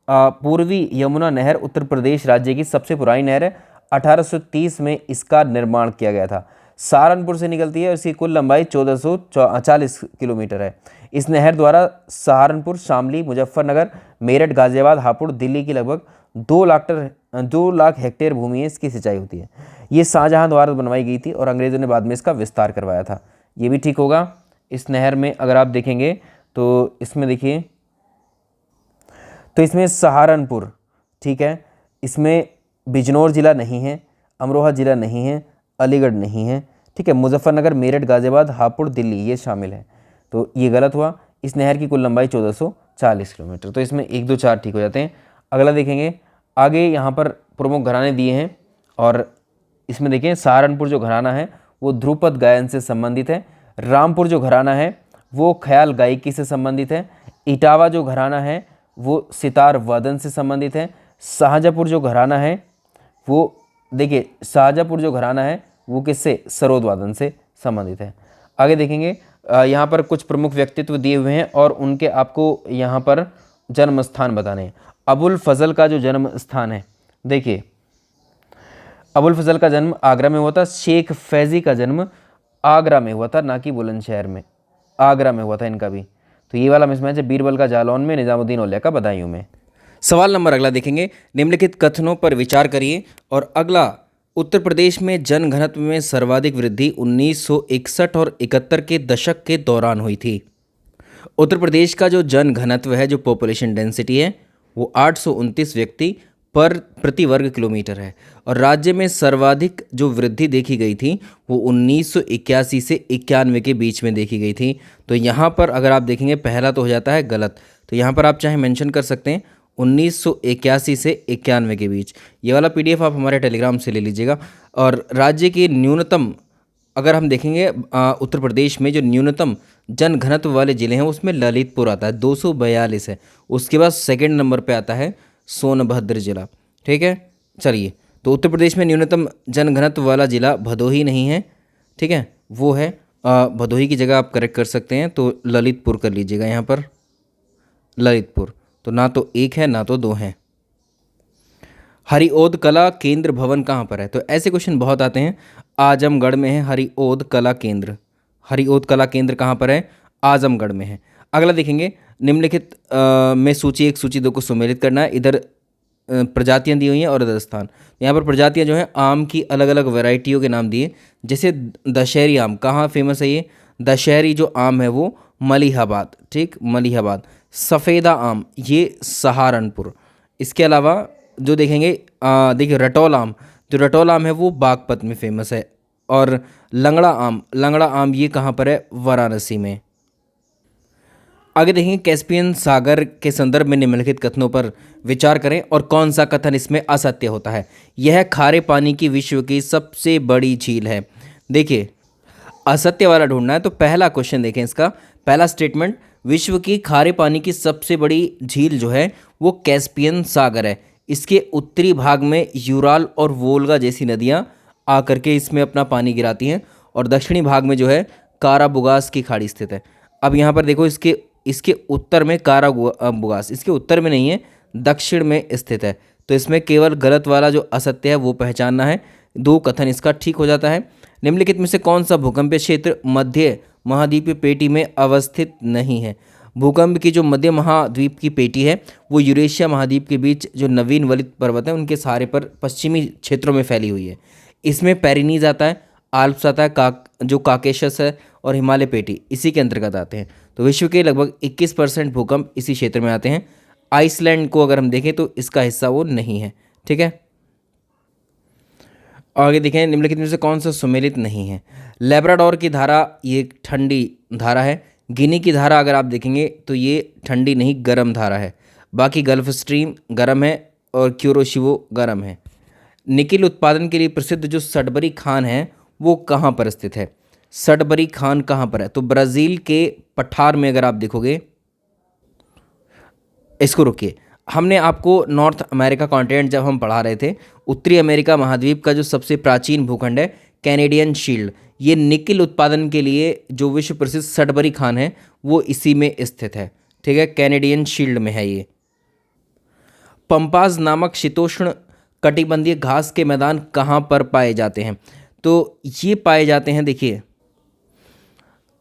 पूर्वी यमुना नहर उत्तर प्रदेश राज्य की सबसे पुरानी नहर है। 1830 में इसका निर्माण किया गया था। सहारनपुर से निकलती है और इसकी कुल लंबाई 1440 किलोमीटर है। इस नहर द्वारा सहारनपुर, शामली, मुजफ्फरनगर, मेरठ, गाजियाबाद, हापुड़, दिल्ली की लगभग 2 लाख हेक्टेयर भूमि है इसकी सिंचाई होती है। ये शाहजहां द्वारा बनवाई गई थी और अंग्रेज़ों ने बाद में इसका विस्तार करवाया था। ये भी ठीक होगा। इस नहर में अगर आप देखेंगे तो इसमें देखिए, तो इसमें सहारनपुर, ठीक है, इसमें बिजनौर ज़िला नहीं है, अमरोहा ज़िला नहीं है, अलीगढ़ नहीं है, ठीक है, मुजफ्फरनगर, मेरठ, गाजियाबाद, हापुड़, दिल्ली ये शामिल है। तो ये गलत हुआ। इस नहर की कुल लंबाई 1440 किलोमीटर। तो इसमें 1, 2, 4 ठीक हो जाते हैं। अगला देखेंगे। आगे यहाँ पर प्रमुख घराने दिए हैं और इसमें देखें सहारनपुर जो घराना है वो ध्रुपद गायन से संबंधित है। रामपुर जो घराना है वो ख्याल गायकी से संबंधित है। इटावा जो घराना है वो सितार वादन से संबंधित है। शाहजहाँपुर जो घराना है वो देखिए, शाहजहाँपुर जो घराना है वो किससे? सरोद वादन से संबंधित है। आगे देखेंगे, यहाँ पर कुछ प्रमुख व्यक्तित्व दिए हुए हैं और उनके आपको यहाँ पर जन्म स्थान बताने हैं। अबुल फजल का जो जन्म स्थान है, देखिए अबुल फजल का जन्म आगरा में हुआ था। शेख फैज़ी का जन्म आगरा में हुआ था, ना कि बुलंदशहर में, आगरा में हुआ था इनका भी। तो ये वाला मिसमैच है। बीरबल का जालौन में, निज़ामुद्दीन औलिया का बदायूं में। सवाल नंबर अगला देखेंगे। निम्नलिखित कथनों पर विचार करिए और अगला, उत्तर प्रदेश में जनघनत्व में सर्वाधिक वृद्धि 1961 और 71 के दशक के दौरान हुई थी। उत्तर प्रदेश का जो जनघनत्व है, जो पॉपुलेशन डेंसिटी है, वो 829 व्यक्ति पर प्रति वर्ग किलोमीटर है और राज्य में सर्वाधिक जो वृद्धि देखी गई थी वो 1981 से 91 के बीच में देखी गई थी। तो यहाँ पर अगर आप देखेंगे पहला तो हो जाता है गलत, तो यहाँ पर आप चाहे मेंशन कर सकते हैं 1981 से 91 के बीच। ये वाला PDF आप हमारे टेलीग्राम से ले लीजिएगा। और राज्य की न्यूनतम अगर हम देखेंगे उत्तर प्रदेश में जो न्यूनतम जनघनत्व वाले ज़िले हैं उसमें ललितपुर आता है, 242 है। उसके बाद सेकंड नंबर पे आता है सोनभद्र जिला, ठीक है। चलिए, तो उत्तर प्रदेश में न्यूनतम जनघनत्व वाला ज़िला भदोही नहीं है, ठीक है, वो है भदोही की जगह आप करेक्ट कर सकते हैं, तो ललितपुर कर लीजिएगा यहाँ पर, ललितपुर। तो ना तो 1 है ना तो 2 है। हरिओद कला केंद्र भवन कहाँ पर है? तो ऐसे क्वेश्चन बहुत आते हैं। आजमगढ़ में है हरिओद कला केंद्र। हरिओद कला केंद्र कहाँ पर है? आजमगढ़ में है। अगला देखेंगे, निम्नलिखित में सूची 1 सूची 2 को सुमेलित करना है। इधर प्रजातियां दी हुई हैं और इधर स्थान। यहाँ पर प्रजातियां जो हैं आम की अलग अलग वैरायटियों के नाम दिए, जैसे दशहरी आम कहाँ फेमस है? ये दशहरी जो आम है वो मलिहाबाद, ठीक, मलिहाबाद। सफ़ेदा आम ये सहारनपुर। इसके अलावा जो देखेंगे देखिए रटौल आम, जो रटौल आम है वो बागपत में फेमस है। और लंगड़ा आम ये कहाँ पर है? वाराणसी में। आगे देखेंगे, कैस्पियन सागर के संदर्भ में निम्नलिखित कथनों पर विचार करें और कौन सा कथन इसमें असत्य होता है। यह खारे पानी की विश्व की सबसे बड़ी झील है। देखिए, असत्य वाला ढूंढना है तो पहला क्वेश्चन देखें, इसका पहला स्टेटमेंट, विश्व की खारे पानी की सबसे बड़ी झील जो है वो कैस्पियन सागर है। इसके उत्तरी भाग में यूराल और वोल्गा जैसी नदियाँ आकर के इसमें अपना पानी गिराती हैं और दक्षिणी भाग में जो है काराबुगास की खाड़ी स्थित है। अब यहाँ पर देखो, इसके उत्तर में काराबुगास, इसके उत्तर में नहीं है, दक्षिण में स्थित है। तो इसमें केवल गलत वाला जो असत्य है वो पहचानना है। 2 कथन इसका ठीक हो जाता है। निम्नलिखित में से कौन सा भूकंपीय क्षेत्र मध्य महाद्वीपीय पेटी में अवस्थित नहीं है? भूकंप की जो मध्य महाद्वीप की पेटी है वो यूरेशिया महाद्वीप के बीच जो नवीन वलित पर्वत है उनके सहारे पर पश्चिमी क्षेत्रों में फैली हुई है। इसमें पेरिनीज आता है, आल्प्स आता है, जो काकेशस है और हिमालय पेटी इसी के अंतर्गत आते हैं। तो विश्व के लगभग 21% भूकंप इसी क्षेत्र में आते हैं। आइसलैंड को अगर हम देखें तो इसका हिस्सा वो नहीं है, ठीक है। आगे देखें, निम्नलिखित में से कौन सा सुमेलित नहीं है? लेब्राडोर की धारा ये एक ठंडी धारा है। गिनी की धारा अगर आप देखेंगे तो ये ठंडी नहीं गर्म धारा है। बाकी गल्फ स्ट्रीम गर्म है और क्यूरोशिवो गर्म है। निकिल उत्पादन के लिए प्रसिद्ध जो सडबरी खान है वो कहाँ पर स्थित है? सडबरी खान कहाँ पर है? तो ब्राज़ील के पठार में अगर आप देखोगे, इसको रोकिए, हमने आपको नॉर्थ अमेरिका कॉन्टिनेंट जब हम पढ़ा रहे थे, उत्तरी अमेरिका महाद्वीप का जो सबसे प्राचीन भूखंड है कैनेडियन शील्ड, ये निकिल उत्पादन के लिए जो विश्व प्रसिद्ध सडबरी खान है वो इसी में स्थित है। ठीक है, कैनेडियन शील्ड में है ये। पंपाज नामक शीतोष्ण कटिबंधीय घास के मैदान कहाँ पर पाए जाते हैं? तो ये पाए जाते हैं, देखिए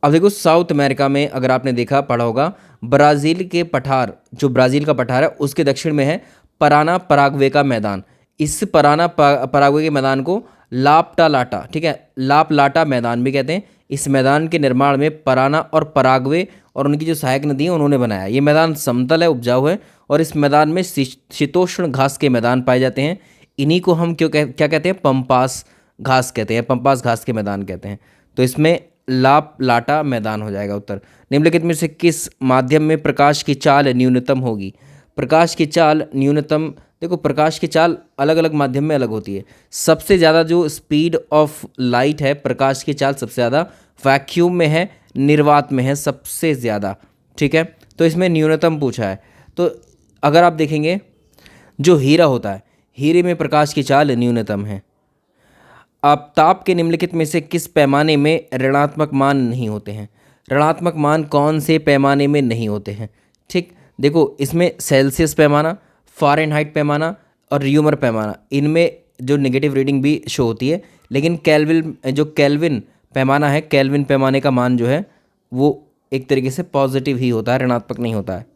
अब देखो साउथ अमेरिका में, अगर आपने देखा पढ़ा होगा, ब्राज़ील के पठार, जो ब्राज़ील का पठार है उसके दक्षिण में है पराना पराग्वे का मैदान। इस पराना पराग्वे के मैदान को लापटा लाटा, ठीक है, लाप लाटा मैदान भी कहते हैं। इस मैदान के निर्माण में पराना और पराग्वे और उनकी जो सहायक नदी है उन्होंने बनाया। ये मैदान समतल है, उपजाऊ है और इस मैदान में शीतोष्ण घास के मैदान पाए जाते हैं। इन्हीं को हम क्या कहते हैं? पंपास घास कहते हैं, पंपास घास के मैदान कहते हैं। तो इसमें लाप लाटा मैदान हो जाएगा उत्तर। निम्नलिखित में से किस माध्यम में प्रकाश की चाल न्यूनतम होगी? प्रकाश की चाल न्यूनतम, देखो प्रकाश की चाल अलग अलग माध्यम में अलग होती है। सबसे ज़्यादा जो स्पीड ऑफ लाइट है, प्रकाश की चाल सबसे ज़्यादा वैक्यूम में है, निर्वात में है सबसे ज़्यादा। ठीक है, तो इसमें न्यूनतम पूछा है। तो अगर आप देखेंगे जो हीरा होता है, हीरे में प्रकाश की चाल न्यूनतम है। अब ताप के निम्नलिखित में से किस पैमाने में ऋणात्मक मान नहीं होते हैं? ऋणात्मक मान कौन से पैमाने में नहीं होते हैं? ठीक, देखो इसमें सेल्सियस पैमाना, फ़ारेनहाइट पैमाना और र्यूमर पैमाना, इनमें जो नेगेटिव रीडिंग भी शो होती है। लेकिन केल्विन पैमाना है, केल्विन पैमाने का मान जो है वो एक तरीके से पॉजिटिव ही होता है, ऋणात्मक नहीं होता है।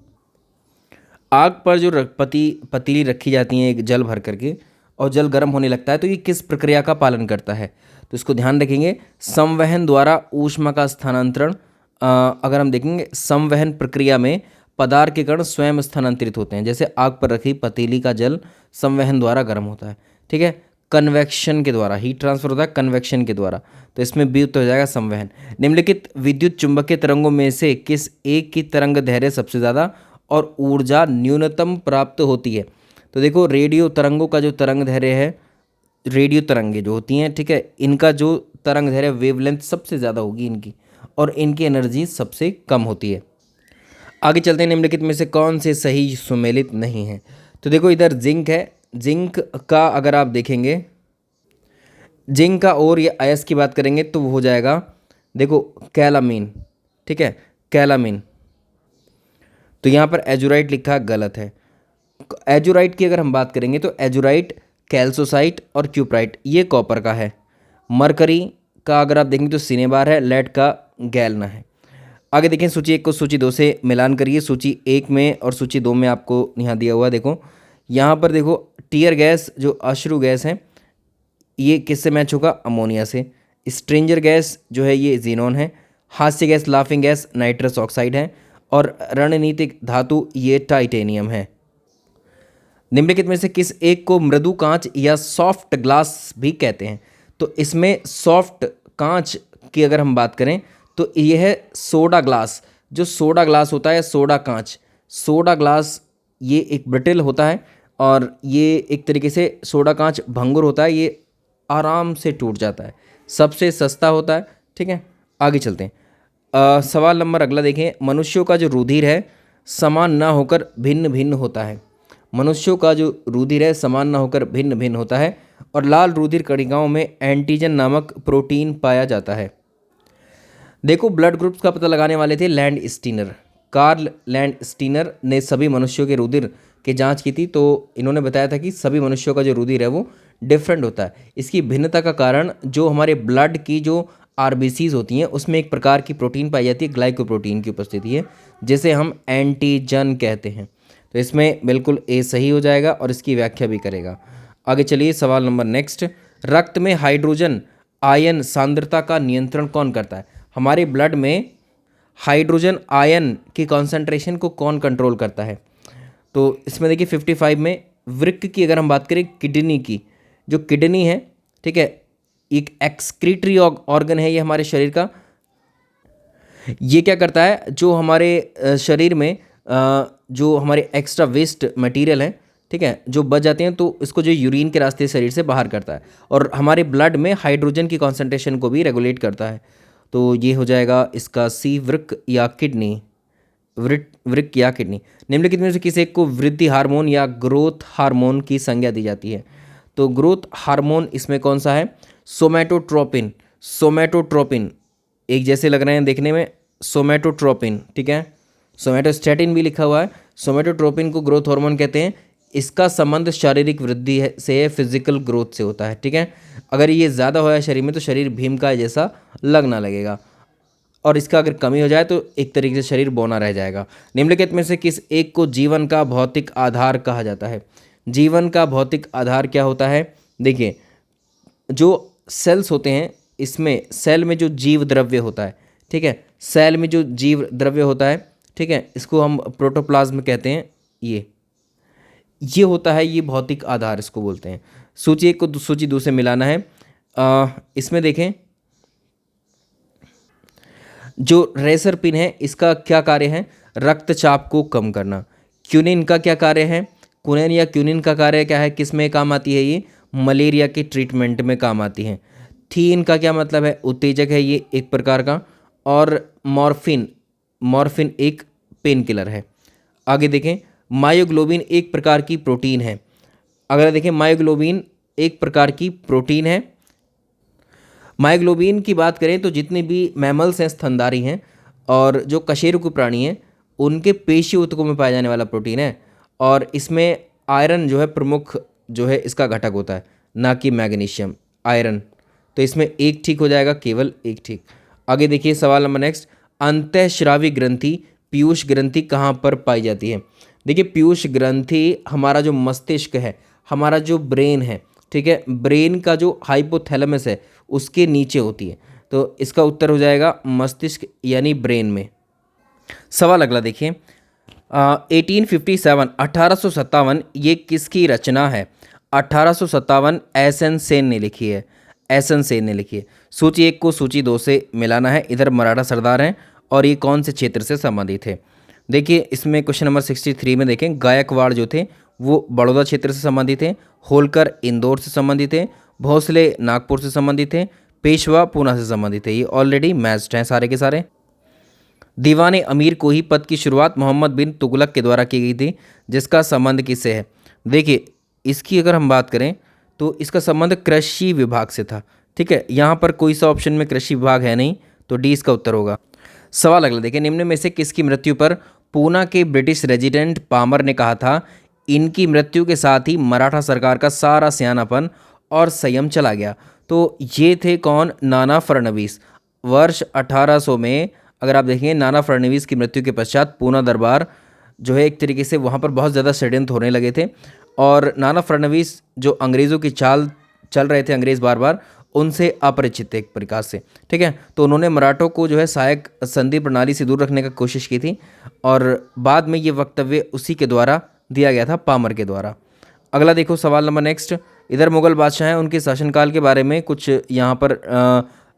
आग पर जो पतीली रखी जाती है एक जल भर करके और जल गर्म होने लगता है, तो ये किस प्रक्रिया का पालन करता है? तो इसको ध्यान रखेंगे, संवहन द्वारा ऊष्मा का स्थानांतरण। अगर हम देखेंगे संवहन प्रक्रिया में पदार्थ के कण स्वयं स्थानांतरित होते हैं। जैसे आग पर रखी पतीली का जल संवहन द्वारा गर्म होता है। ठीक है, कन्वेक्शन के द्वारा हीट ट्रांसफर होता है, कन्वेक्शन के द्वारा। तो इसमें बी उत्तर हो जाएगा संवहन। निम्नलिखित विद्युत चुंबकीय तरंगों में से किस एक की तरंग दैर्घ्य सबसे ज़्यादा और ऊर्जा न्यूनतम प्राप्त होती है? तो देखो रेडियो तरंगों का जो तरंग दैर्घ्य है, रेडियो तरंगें जो होती हैं, ठीक है, इनका जो तरंग दैर्घ्य वेवलेंथ सबसे ज़्यादा होगी इनकी, और इनकी एनर्जी सबसे कम होती है। आगे चलते हैं, निम्नलिखित में से कौन से सही सुमेलित नहीं है? तो देखो इधर जिंक है, जिंक का अगर आप देखेंगे, जिंक का और ये अयस्क की बात करेंगे तो वो हो जाएगा, देखो कैलामीन। ठीक है, कैलामीन। तो यहाँ पर एजुराइट लिखा गलत है। एजुराइट की अगर हम बात करेंगे तो एजुराइट, कैल्सोसाइट और क्यूप्राइट ये कॉपर का है। मरकरी का अगर आप देखेंगे तो सिनेबार है, लेड का गैलना है। आगे देखें, सूची 1 को सूची 2 से मिलान करिए। सूची 1 में और सूची 2 में आपको यहाँ दिया हुआ, देखो यहाँ पर देखो टीयर गैस जो अश्रु गैस है ये किससे मैच होगा? अमोनिया से। स्ट्रेंजर गैस जो है ये जीनोन है। हास्य gas, laughing gas nitrous oxide है। और रणनीतिक धातु ये टाइटेनियम है। निम्नलिखित में से किस एक को मृदु कांच या सॉफ्ट ग्लास भी कहते हैं? तो इसमें सॉफ्ट कांच की अगर हम बात करें तो ये है सोडा ग्लास। जो सोडा ग्लास होता है, सोडा कांच, सोडा ग्लास ये एक ब्रिटल होता है और ये एक तरीके से सोडा कांच भंगुर होता है, ये आराम से टूट जाता है, सबसे सस्ता होता है। ठीक है, आगे चलते हैं। सवाल नंबर अगला देखें, मनुष्यों का जो रुधिर है समान ना होकर भिन्न भिन्न होता है। मनुष्यों का जो रुधिर है समान ना होकर भिन्न भिन्न होता है और लाल रुधिर कणिकाओं में एंटीजन नामक प्रोटीन पाया जाता है। देखो ब्लड ग्रुप्स का पता लगाने वाले थे Landsteiner, Karl Landsteiner ने सभी मनुष्यों के रुधिर की जांच की थी। तो इन्होंने बताया था कि सभी मनुष्यों का जो रुधिर है वो डिफरेंट होता है। इसकी भिन्नता का कारण जो हमारे ब्लड की जो आरबीसीज होती हैं उसमें एक प्रकार की प्रोटीन पाई जाती है, ग्लाइकोप्रोटीन की उपस्थिति है, जिसे हम एंटीजन कहते हैं। तो इसमें बिल्कुल ए सही हो जाएगा और इसकी व्याख्या भी करेगा। आगे चलिए, सवाल नंबर नेक्स्ट, रक्त में हाइड्रोजन आयन सांद्रता का नियंत्रण कौन करता है? हमारे ब्लड में हाइड्रोजन आयन की कॉन्सेंट्रेशन को कौन कंट्रोल करता है? तो इसमें देखिए 55 में वृक्क की अगर हम बात करें, किडनी की, जो किडनी है ठीक है। एक एक्सक्रीटरी ऑर्गन है ये हमारे शरीर का। ये क्या करता है, जो हमारे शरीर में जो हमारे एक्स्ट्रा वेस्ट मटेरियल है, ठीक है, जो बच जाते हैं, तो इसको जो यूरिन के रास्ते शरीर से बाहर करता है और हमारे ब्लड में हाइड्रोजन की कॉन्सेंट्रेशन को भी रेगुलेट करता है। तो ये हो जाएगा इसका सी, वृक्क या किडनी। वृक्क या किडनी। निम्नलिखित में से किसी एक को वृद्धि हार्मोन या ग्रोथ हार्मोन की संज्ञा दी जाती है। तो ग्रोथ हार्मोन इसमें कौन सा है? सोमैटोट्रोपिन। सोमैटोट्रोपिन एक जैसे लग रहे हैं देखने में, सोमैटोट्रोपिन, ठीक है। सोमैटोस्टैटिन भी लिखा हुआ है। सोमैटोट्रोपिन को ग्रोथ हार्मोन कहते हैं। इसका संबंध शारीरिक वृद्धि से है, फिजिकल ग्रोथ से होता है, ठीक है। अगर ये ज़्यादा हो जाए शरीर में तो शरीर भीमकाय जैसा लगना लगेगा, और इसका अगर कमी हो जाए तो एक तरीके से शरीर बौना रह जाएगा। निम्नलिखित में से किस एक को जीवन का भौतिक आधार कहा जाता है? जीवन का भौतिक आधार क्या होता है? देखिए, जो सेल्स होते हैं, इसमें सेल में जो जीव द्रव्य होता है, ठीक है, सेल में जो जीव द्रव्य होता है, ठीक है, इसको हम प्रोटोप्लाज्म कहते हैं। ये होता है, ये भौतिक आधार इसको बोलते हैं। सूची एक को सूची दो से मिलाना है। इसमें देखें, जो रेसर पिन है इसका क्या कार्य है? रक्तचाप को कम करना। क्यूनिन का क्या कार्य है? कुनिन या क्यूनिन का कार्य क्या है? किस में काम आती है ये? मलेरिया के ट्रीटमेंट में काम आती है। थीन का क्या मतलब है? उत्तेजक है ये एक प्रकार का। और मॉर्फिन, मॉर्फिन एक पेन किलर है। आगे देखें, मायोग्लोबिन एक प्रकार की प्रोटीन है। अगर देखें, मायोग्लोबिन एक प्रकार की प्रोटीन है। मायोग्लोबिन की बात करें तो जितने भी मैमल्स हैं, स्तनधारी हैं, और जो कशेरुकी प्राणी हैं, उनके पेशी ऊतकों में पाया जाने वाला प्रोटीन है। और इसमें आयरन जो है प्रमुख जो है इसका घटक होता है, ना कि मैग्नीशियम, आयरन। तो इसमें एक ठीक हो जाएगा, केवल एक ठीक। आगे देखिए सवाल नंबर नेक्स्ट, अंतःस्रावी ग्रंथि पीयूष ग्रंथि कहाँ पर पाई जाती है? देखिए, पीयूष ग्रंथि हमारा जो मस्तिष्क है, हमारा जो ब्रेन है, ठीक है, ब्रेन का जो हाइपोथैलेमस है उसके नीचे होती है। तो इसका उत्तर हो जाएगा मस्तिष्क यानी ब्रेन में। सवाल अगला देखिए, 1857 ये किसकी रचना है? 1857 एस एन सेन ने लिखी है। एस एन सेन ने लिखी है। सूची एक को सूची दो से मिलाना है। इधर मराठा सरदार हैं और ये कौन से क्षेत्र से संबंधित है? देखिए, इसमें क्वेश्चन नंबर 63 में देखें, गायकवाड़ जो थे वो बड़ौदा क्षेत्र से संबंधित हैं, होलकर इंदौर से संबंधित हैं, भोसले नागपुर से संबंधित हैं, पेशवा पूना से संबंधित है। ये ऑलरेडी मैच्ड हैं सारे के सारे। दीवाने अमीर को ही पद की शुरुआत मोहम्मद बिन तुगलक के द्वारा की गई थी, जिसका संबंध किससे है? देखिए, इसकी अगर हम बात करें तो इसका संबंध कृषि विभाग से था, ठीक है। यहाँ पर कोई सा ऑप्शन में कृषि विभाग है नहीं, तो डी इसका उत्तर होगा। सवाल अगला देखिए, निम्न में से किसकी मृत्यु पर पूना के ब्रिटिश रेजिडेंट पामर ने कहा था, इनकी मृत्यु के साथ ही मराठा सरकार का सारा सियानापन और संयम चला गया? तो ये थे कौन? नाना फडणवीस। वर्ष 1800 में अगर आप देखेंगे, नाना फडणवीस की मृत्यु के पश्चात पूना दरबार जो है एक तरीके से वहाँ पर बहुत ज़्यादा षड्यंत्र होने लगे थे, और नाना फडणवीस जो अंग्रेज़ों की चाल चल रहे थे, अंग्रेज़ बार बार उनसे अपरिचित थे एक प्रकार से, ठीक है। तो उन्होंने मराठों को जो है सहायक संधि प्रणाली से दूर रखने का कोशिश की थी, और बाद में ये वक्तव्य उसी के द्वारा दिया गया था, पामर के द्वारा। अगला देखो सवाल नंबर नेक्स्ट, इधर मुगल बादशाह हैं, उनके शासनकाल के बारे में कुछ यहाँ पर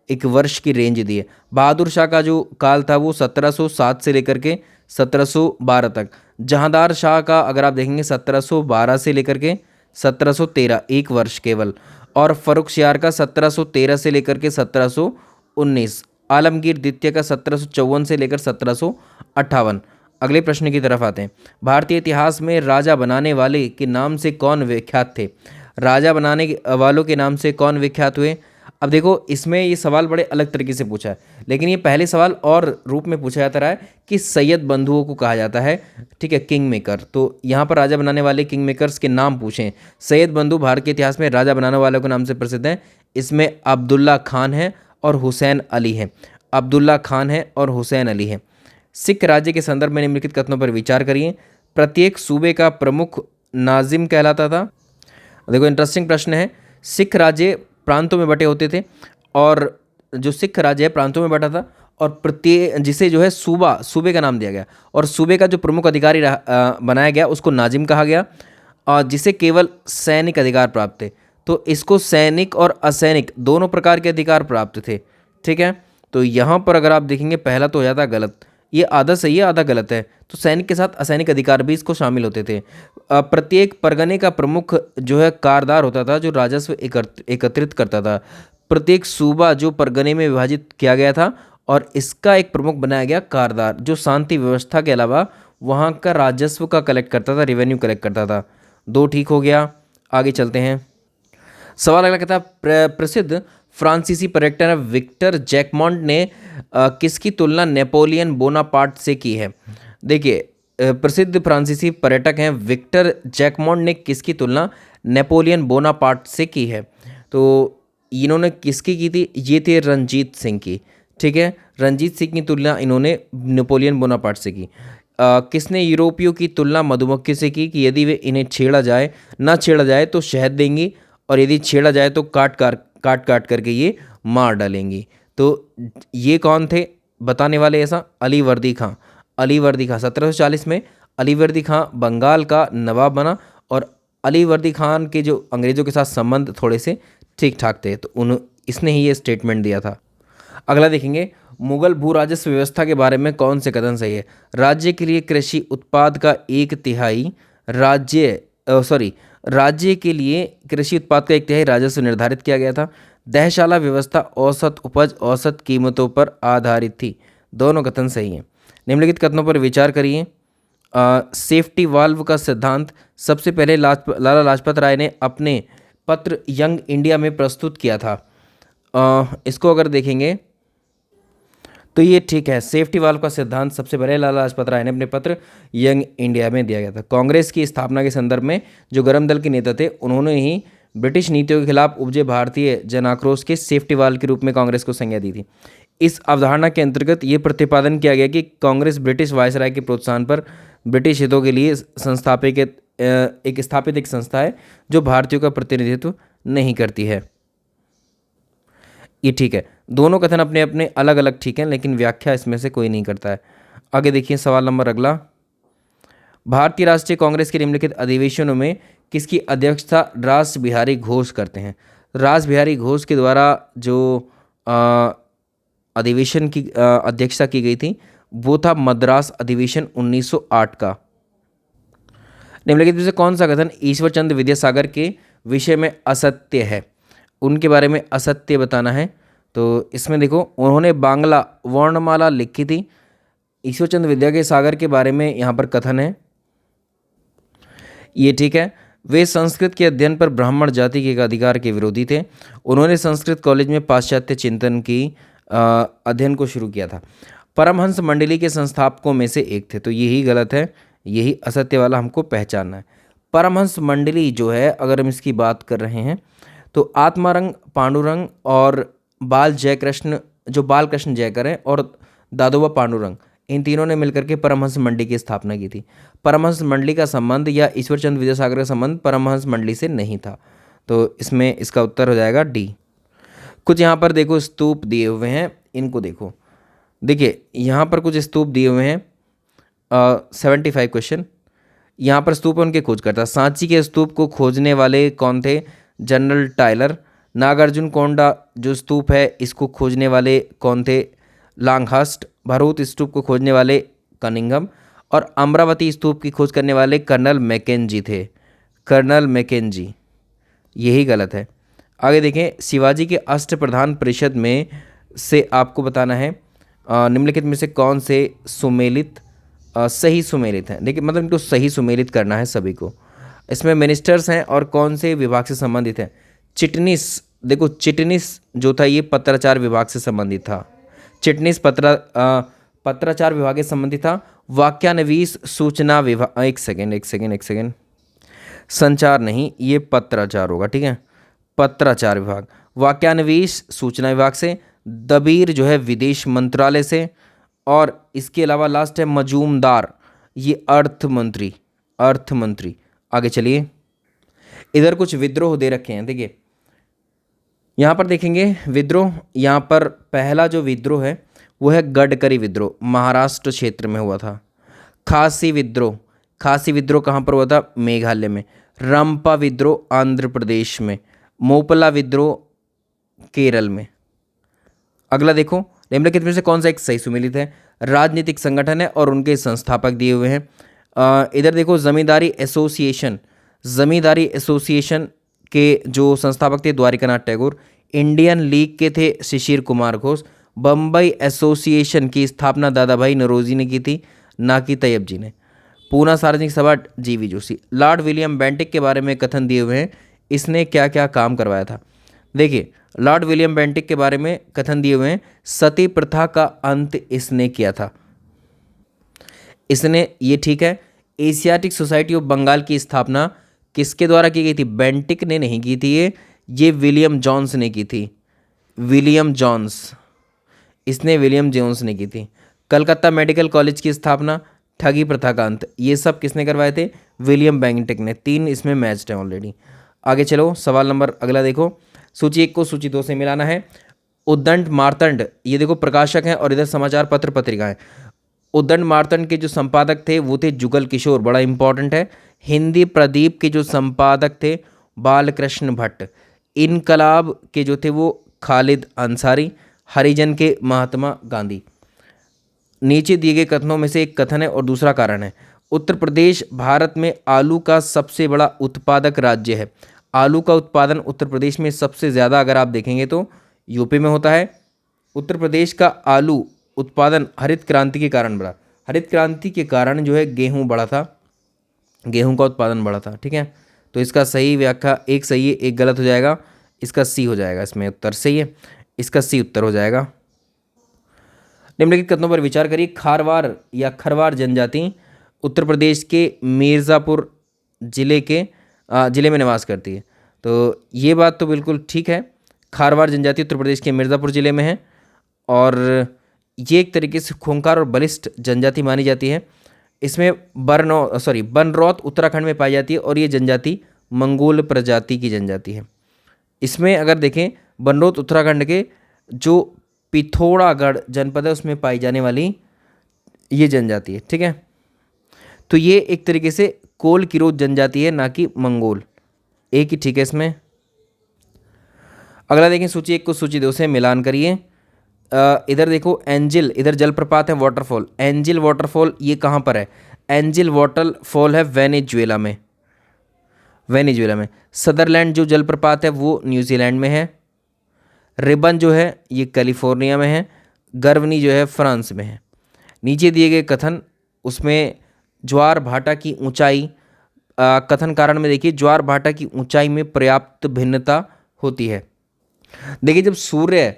एक वर्ष की रेंज दी है। बहादुर शाह का जो काल था वो 1707 से लेकर के 1712 तक। जहांदार शाह का अगर आप देखेंगे 1712 से लेकर के 1713, एक वर्ष केवल। और फर्रुखसियार का 1713 से लेकर के 1719। आलमगीर द्वितीय का 1754 से लेकर 1758। अगले प्रश्न की तरफ आते हैं। भारतीय इतिहास में राजा बनाने वाले के नाम से कौन विख्यात थे? राजा बनाने वालों के नाम से कौन विख्यात हुए? अब देखो, इसमें ये सवाल बड़े अलग तरीके से पूछा है, लेकिन ये पहले सवाल और रूप में पूछा जाता रहा है कि सैयद बंधुओं को कहा जाता है, ठीक है, किंग मेकर। तो यहाँ पर राजा बनाने वाले किंग मेकर्स के नाम पूछें। सैयद बंधु भारत के इतिहास में राजा बनाने वालों के नाम से प्रसिद्ध हैं। इसमें अब्दुल्ला खान है और हुसैन अली है। अब्दुल्ला खान है और हुसैन अली है। सिख राज्य के संदर्भ में निम्नलिखित कथनों पर विचार करिए। प्रत्येक सूबे का प्रमुख नाजिम कहलाता था। देखो, इंटरेस्टिंग प्रश्न है। सिख राज्य प्रांतों में बटे होते थे, और जो सिख राज्य है प्रांतों में बटा था, और प्रत्येक जिसे जो है सूबे का नाम दिया गया, और सूबे का जो प्रमुख अधिकारी बनाया गया उसको नाजिम कहा गया, और जिसे केवल सैनिक अधिकार प्राप्त थे। तो इसको सैनिक और असैनिक दोनों प्रकार के अधिकार प्राप्त थे। ठीक है, तो यहाँ पर अगर आप देखेंगे पहला तो हो जाता है गलत, ये आधा सही है आधा गलत है। तो सैनिक के साथ असैनिक अधिकार भी इसको शामिल होते थे। प्रत्येक परगने का प्रमुख जो है कारदार होता था, जो राजस्व एकत्रित करता था। प्रत्येक सूबा जो परगने में विभाजित किया गया था और इसका एक प्रमुख बनाया गया कारदार, जो शांति व्यवस्था के अलावा वहाँ का राजस्व का कलेक्ट करता था, रेवेन्यू कलेक्ट करता था। दो ठीक हो गया, आगे चलते हैं। सवाल अगला कहता है प्रसिद्ध फ्रांसीसी पर्यटक विक्टर जैकमॉन्ट ने किसकी तुलना नेपोलियन बोनापार्ट से की है। देखिए प्रसिद्ध फ्रांसीसी पर्यटक हैं विक्टर जैकमॉन्ट ने किसकी तुलना नेपोलियन बोनापार्ट से की है। तो इन्होंने किसकी की थी, ये थे रंजीत सिंह की। ठीक है, रंजीत सिंह की तुलना इन्होंने नेपोलियन बोनापार्ट से की। किसने यूरोपियों की तुलना मधुमक्खी से की कि यदि वे इन्हें छेड़ा जाए ना छेड़ा जाए तो शहद देंगी, और यदि छेड़ा जाए तो काट काट करके ये मार डालेंगी। तो ये कौन थे बताने वाले ऐसा, अली वर्दी खां। अली वर्दी खां 1740 में अली वर्दी खां बंगाल का नवाब बना, और अली वर्दी खान के जो अंग्रेज़ों के साथ संबंध थोड़े से ठीक ठाक थे, तो इसने ही ये स्टेटमेंट दिया था। अगला देखेंगे, मुगल भू राजस्व व्यवस्था के बारे में कौन से कथन सही है। राज्य के लिए कृषि उत्पाद का 1/3 राज्य के लिए कृषि उत्पाद का 1/3 राजस्व निर्धारित किया गया था। दहशाला व्यवस्था औसत उपज औसत कीमतों पर आधारित थी। दोनों कथन सही हैं। निम्नलिखित कथनों पर विचार करिए। सेफ्टी वाल्व का सिद्धांत सबसे पहले लाला लाजपत राय ने अपने पत्र यंग इंडिया में प्रस्तुत किया था। इसको अगर देखेंगे तो ये ठीक है, सेफ्टी वाल्व का सिद्धांत सबसे पहले लाला लाजपत राय ने अपने पत्र यंग इंडिया में दिया गया था। कांग्रेस की स्थापना के संदर्भ में जो गर्म दल के नेता थे, उन्होंने ही ब्रिटिश नीतियों के खिलाफ उपजे भारतीय जन आक्रोश के सेफ्टी वाल्व के रूप में कांग्रेस को संज्ञा दी थी। इस अवधारणा के अंतर्गत ये प्रतिपादन किया गया कि कांग्रेस ब्रिटिश वायसराय के प्रोत्साहन पर ब्रिटिश हितों के लिए स्थापित एक संस्था है जो भारतीयों का प्रतिनिधित्व नहीं करती है। ये ठीक है, दोनों कथन अपने अपने अलग अलग ठीक हैं, लेकिन व्याख्या इसमें से कोई नहीं करता है। आगे देखिए सवाल नंबर अगला। भारतीय राष्ट्रीय कांग्रेस के निम्नलिखित अधिवेशनों में किसकी अध्यक्षता रास बिहारी घोष करते हैं। रास बिहारी घोष के द्वारा जो अधिवेशन की अध्यक्षता की गई थी वो था मद्रास अधिवेशन 1908 का। निम्नलिखित में से कौन सा कथन ईश्वर चंद्र विद्यासागर के विषय में असत्य है। उनके बारे में असत्य बताना है। तो इसमें देखो, उन्होंने बांग्ला वर्णमाला लिखी थी। ईश्वर चंद्र विद्यासागर के बारे में यहाँ पर कथन है, ये ठीक है। वे संस्कृत के अध्ययन पर ब्राह्मण जाति के अधिकार के विरोधी थे। उन्होंने संस्कृत कॉलेज में पाश्चात्य चिंतन की अध्ययन को शुरू किया था। परमहंस मंडली के संस्थापकों में से एक थे। तो यही गलत है, यही असत्य वाला हमको पहचानना है। परमहंस मंडली जो है, अगर हम इसकी बात कर रहे हैं तो आत्मारंग पांडुरंग और बालकृष्ण जयकर हैं, और दादोबा पांडुरंग, इन तीनों ने मिलकर के परमहंस मंडली की स्थापना की थी। परमहंस मंडली का संबंध या ईश्वर चंद्र विद्यासागर का संबंध परमहंस मंडली से नहीं था। तो इसमें इसका उत्तर हो जाएगा डी। कुछ यहाँ पर देखो स्तूप दिए हुए हैं, इनको देखो। देखिए यहाँ पर कुछ स्तूप दिए हुए हैं, 75 क्वेश्चन। यहाँ पर स्तूप उनके खोजकर्ता, सांची के स्तूप को खोजने वाले कौन थे, जनरल टायलर। नागार्जुन कोंडा जो स्तूप है इसको खोजने वाले कौन थे, लांगहस्ट। भरूच स्तूप को खोजने वाले कनिंघम, और अमरावती स्तूप की खोज करने वाले कर्नल मैकेंजी थे, कर्नल मैकेंजी। यही गलत है। आगे देखें, शिवाजी के अष्टप्रधान परिषद में से आपको बताना है निम्नलिखित में से कौन से सुमेलित सही सुमेलित हैं। देखिए मतलब इनको सही सुमेलित करना है सभी को। इसमें मिनिस्टर्स हैं और कौन से विभाग से संबंधित हैं। चिटनिस, देखो चिटनिस जो था ये पत्राचार विभाग से संबंधित था। चिटनिस पत्राचार विभाग से संबंधित था। वाक्यान्वीस सूचना विभाग, एक सेकेंड, संचार नहीं, ये पत्राचार होगा, ठीक है, पत्राचार विभाग। वाक्यान्वीस सूचना विभाग से, दबीर जो है विदेश मंत्रालय से, और इसके अलावा लास्ट है मजूमदार, ये अर्थ मंत्री। आगे चलिए, इधर कुछ विद्रोह दे रखे हैं। देखिए यहाँ पर देखेंगे विद्रोह, यहाँ पर पहला जो विद्रोह है वो है गडकरी विद्रोह, महाराष्ट्र क्षेत्र में हुआ था। खासी विद्रोह कहाँ पर हुआ था, मेघालय में। रंपा विद्रोह आंध्र प्रदेश में। मोपला विद्रोह केरल में। अगला देखो, निम्नलिखित में से कौन सा एक सही सुमेलित है? राजनीतिक संगठन है और उनके संस्थापक दिए हुए हैं। इधर देखो, जमींदारी एसोसिएशन के जो संस्थापक थे द्वारिकानाथ टैगोर। इंडियन लीग के थे शिशिर कुमार घोष। बम्बई एसोसिएशन की स्थापना दादा भाई नौरोजी ने की थी, ना कि तैयब जी ने। पूना सार्वजनिक सभा जीवी जोशी। लॉर्ड विलियम बेंटिक के बारे में कथन दिए हुए हैं, इसने क्या क्या काम करवाया था? देखिए, लॉर्ड विलियम बेंटिक के बारे में कथन दिए हुए हैं, सती प्रथा का अंत इसने किया था। इसने, ये ठीक है। एशियाटिक सोसाइटी ऑफ बंगाल की स्थापना किसके द्वारा की गई थी? बेंटिक ने नहीं की थी, ये विलियम जॉन्स ने की थी। विलियम जॉन्स, इसने विलियम जोन्स ने की थी। कलकत्ता मेडिकल कॉलेज की स्थापना, ठगी प्रथा का अंत, ये सब किसने करवाए थे? विलियम बेंटिक ने। 3 इसमें मैच्ड है ऑलरेडी। आगे चलो, सवाल नंबर अगला देखो, सूची 1 को सूची 2 से मिलाना है। उद्दंड मार्तंड, ये देखो प्रकाशक हैं और इधर समाचार पत्र पत्रिकाएं। उद्दंड मार्तंड के जो संपादक थे वो थे जुगल किशोर, बड़ा इंपॉर्टेंट है। हिंदी प्रदीप के जो संपादक थे बालकृष्ण भट्ट। इनकलाब के जो थे वो खालिद अंसारी। हरिजन के महात्मा गांधी। नीचे दिए गए कथनों में से एक कथन है और दूसरा कारण है। उत्तर प्रदेश भारत में आलू का सबसे बड़ा उत्पादक राज्य है। आलू का उत्पादन उत्तर प्रदेश में सबसे ज़्यादा अगर आप देखेंगे तो यूपी में होता है। उत्तर प्रदेश का आलू उत्पादन हरित क्रांति के कारण बढ़ा। हरित क्रांति के कारण जो है गेहूँ बढ़ा था, गेहूँ का उत्पादन बढ़ा था। ठीक है, तो इसका सही व्याख्या एक सही है, एक गलत हो जाएगा। इसका सी हो जाएगा, इसमें उत्तर सही है, इसका सी उत्तर हो जाएगा। निम्नलिखित कथनों पर विचार करिए। खारवार या खरवार जनजाति उत्तर प्रदेश के मिर्ज़ापुर जिले में निवास करती है। तो ये बात तो बिल्कुल ठीक है। खारवार जनजाति उत्तर प्रदेश के मिर्ज़ापुर जिले में है और ये एक तरीके से खूंखार और बलिष्ठ जनजाति मानी जाती है। इसमें बनरौत उत्तराखंड में पाई जाती है और ये जनजाति मंगोल प्रजाति की जनजाति है। इसमें अगर देखें, बनरौत उत्तराखंड के जो पिथौरागढ़ जनपद है उसमें पाई जाने वाली ये जनजाति है। ठीक है, तो ये एक तरीके से कोल किरोत जनजाति है, ना कि मंगोल। एक ही ठीक है इसमें। अगला देखें, सूची 1 को सूची 2 से मिलान करिए। इधर देखो, एंजिल, इधर जलप्रपात है, वाटरफॉल। एंजिल वाटरफॉल ये कहाँ पर है? एंजिल वाटरफॉल है वेनेजुएला में। सदरलैंड जो जलप्रपात है वो न्यूजीलैंड में है। रिबन जो है ये कैलिफोर्निया में है। गर्वनी जो है फ्रांस में है। नीचे दिए गए कथन, उसमें ज्वार भाटा की ऊंचाई, कथन कारण में देखिए, ज्वार भाटा की ऊंचाई में पर्याप्त भिन्नता होती है। देखिए, जब सूर्य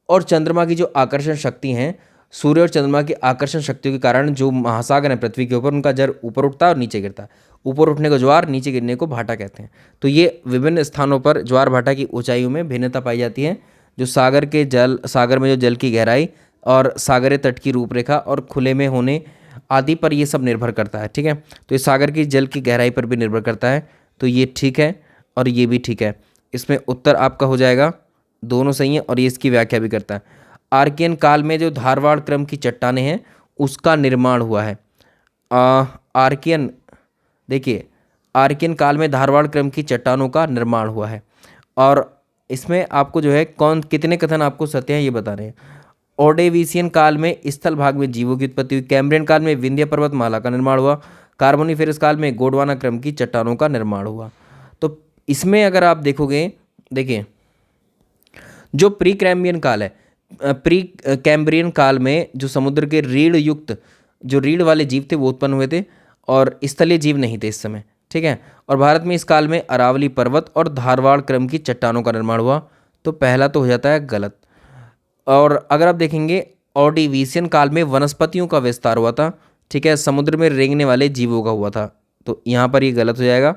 और चंद्रमा की जो आकर्षण शक्ति हैं, सूर्य और चंद्रमा की आकर्षण शक्तियों के कारण जो महासागर है पृथ्वी के ऊपर, उनका जल ऊपर उठता है और नीचे गिरता है। ऊपर उठने को ज्वार, नीचे गिरने को भाटा कहते हैं। तो ये विभिन्न स्थानों पर ज्वार भाटा की ऊंचाइयों में भिन्नता पाई जाती है। जो सागर में जो जल की गहराई और सागरीय तट की रूपरेखा और खुले में होने आदि पर ये सब निर्भर करता है। ठीक है, तो ये सागर की जल की गहराई पर भी निर्भर करता है। तो ये ठीक है और ये भी ठीक है। इसमें उत्तर आपका हो जाएगा, दोनों सही हैं और ये इसकी व्याख्या भी करता है। आर्कियन काल में जो धारवाड़ क्रम की चट्टानें हैं उसका निर्माण हुआ है। आर्कियन, देखिए, आर्कियन काल में धारवाड़ क्रम की चट्टानों का निर्माण हुआ है। और इसमें आपको जो है कितने कथन आपको सत्य हैं ये बता रहे हैं। ऑर्डोविशियन काल में स्थल भाग में जीवों की उत्पत्ति हुई। कैम्ब्रियन काल में विंध्य पर्वतमाला का निर्माण हुआ। कार्बोनिफेरस काल में गोंडवाना क्रम की चट्टानों का निर्माण हुआ। तो इसमें अगर आप देखोगे, देखिए, जो प्री कैम्ब्रियन काल है, प्री कैम्ब्रियन काल में जो समुद्र के रीढ़ युक्त जो रीढ़ वाले जीव थे वो उत्पन्न हुए थे और स्थलीय जीव नहीं थे इस समय। ठीक है, और भारत में इस काल में अरावली पर्वत और धारवाड़ क्रम की चट्टानों का निर्माण हुआ। तो पहला तो हो जाता है गलत। और अगर आप देखेंगे, ऑर्डोविशियन काल में वनस्पतियों का विस्तार हुआ था। ठीक है, समुद्र में रेंगने वाले जीवों का हुआ था। तो यहाँ पर ये गलत हो जाएगा।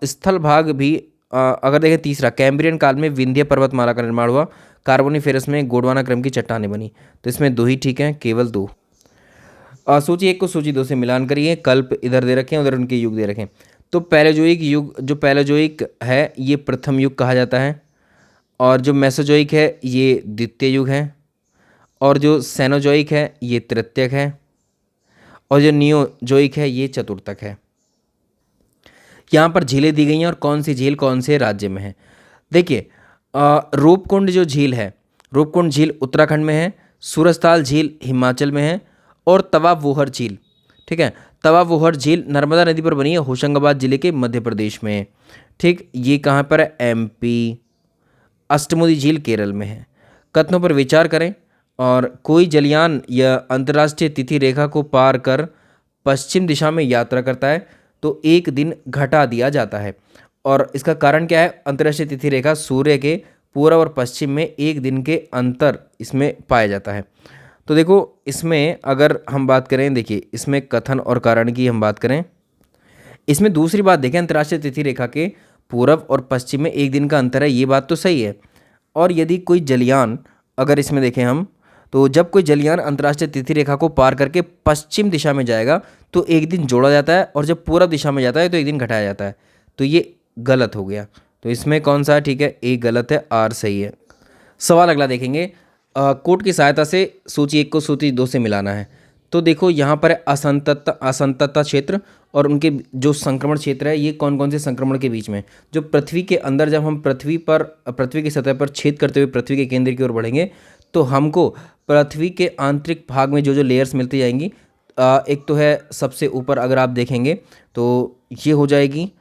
स्थल भाग भी अगर देखें, तीसरा कैम्ब्रियन काल में विंध्य पर्वतमाला का निर्माण हुआ। कार्बोनिफेरस में गोंडवाना क्रम की चट्टानें बनी। तो इसमें 2 ही ठीक हैं, केवल 2। सूची 1 को सूची 2 से मिलान करिए। कल्प इधर दे रखें, उधर उनके युग दे रखें। तो पैलेजोइक युग, जो पैलेजोइक है ये प्रथम युग कहा जाता है और जो मेसोजोइक है ये द्वितीय युग है और जो सेनोजोइक है ये तृतीयक है और जो नियोजोइक है ये चतुर्थक है। यहाँ पर झीलें दी गई हैं और कौन सी झील कौन से राज्य में है। देखिए रूपकुंड जो झील है, रूपकुंड झील उत्तराखंड में है, सूरजताल झील हिमाचल में है, और तवा वोहर झील, ठीक है, तवा वोहर झील नर्मदा नदी पर बनी है, होशंगाबाद जिले के मध्य प्रदेश में है। ठीक, ये कहाँ पर है? एमपी। अष्टमुदी झील केरल में है। कथनों पर विचार करें। और कोई जलयान या अंतर्राष्ट्रीय तिथि रेखा को पार कर पश्चिम दिशा में यात्रा करता है तो एक दिन घटा दिया जाता है। और इसका कारण क्या है? अंतर्राष्ट्रीय तिथि रेखा सूर्य के पूर्व और पश्चिम में एक दिन के अंतर इसमें पाया जाता है। तो देखो इसमें अगर हम बात करें, देखिए इसमें कथन और कारण की हम बात करें, इसमें दूसरी बात देखें, अंतर्राष्ट्रीय तिथि रेखा के पूर्व और पश्चिम में एक दिन का अंतर है, ये बात तो सही है। और यदि कोई जलयान, अगर इसमें देखें हम, तो जब कोई जलयान अंतर्राष्ट्रीय तिथि रेखा को पार करके पश्चिम दिशा में जाएगा तो एक दिन जोड़ा जाता है, और जब पूर्व दिशा में जाता है तो एक दिन घटाया जाता है। तो ये गलत हो गया। तो इसमें कौन सा? ठीक है, ए गलत है, आर सही है। सवाल अगला देखेंगे। कोट की सहायता से सूची 1 को सूची 2 से मिलाना है। तो देखो यहाँ पर असंततता क्षेत्र और उनके जो संक्रमण क्षेत्र है, ये कौन कौन से संक्रमण के बीच में, जो पृथ्वी के अंदर, जब हम पृथ्वी की सतह पर छेद करते हुए पृथ्वी के केंद्र की ओर बढ़ेंगे तो हमको पृथ्वी के आंतरिक भाग में जो जो लेयर्स मिलती जाएंगी, एक तो है सबसे ऊपर अगर आप देखेंगे तो ये हो जाएगी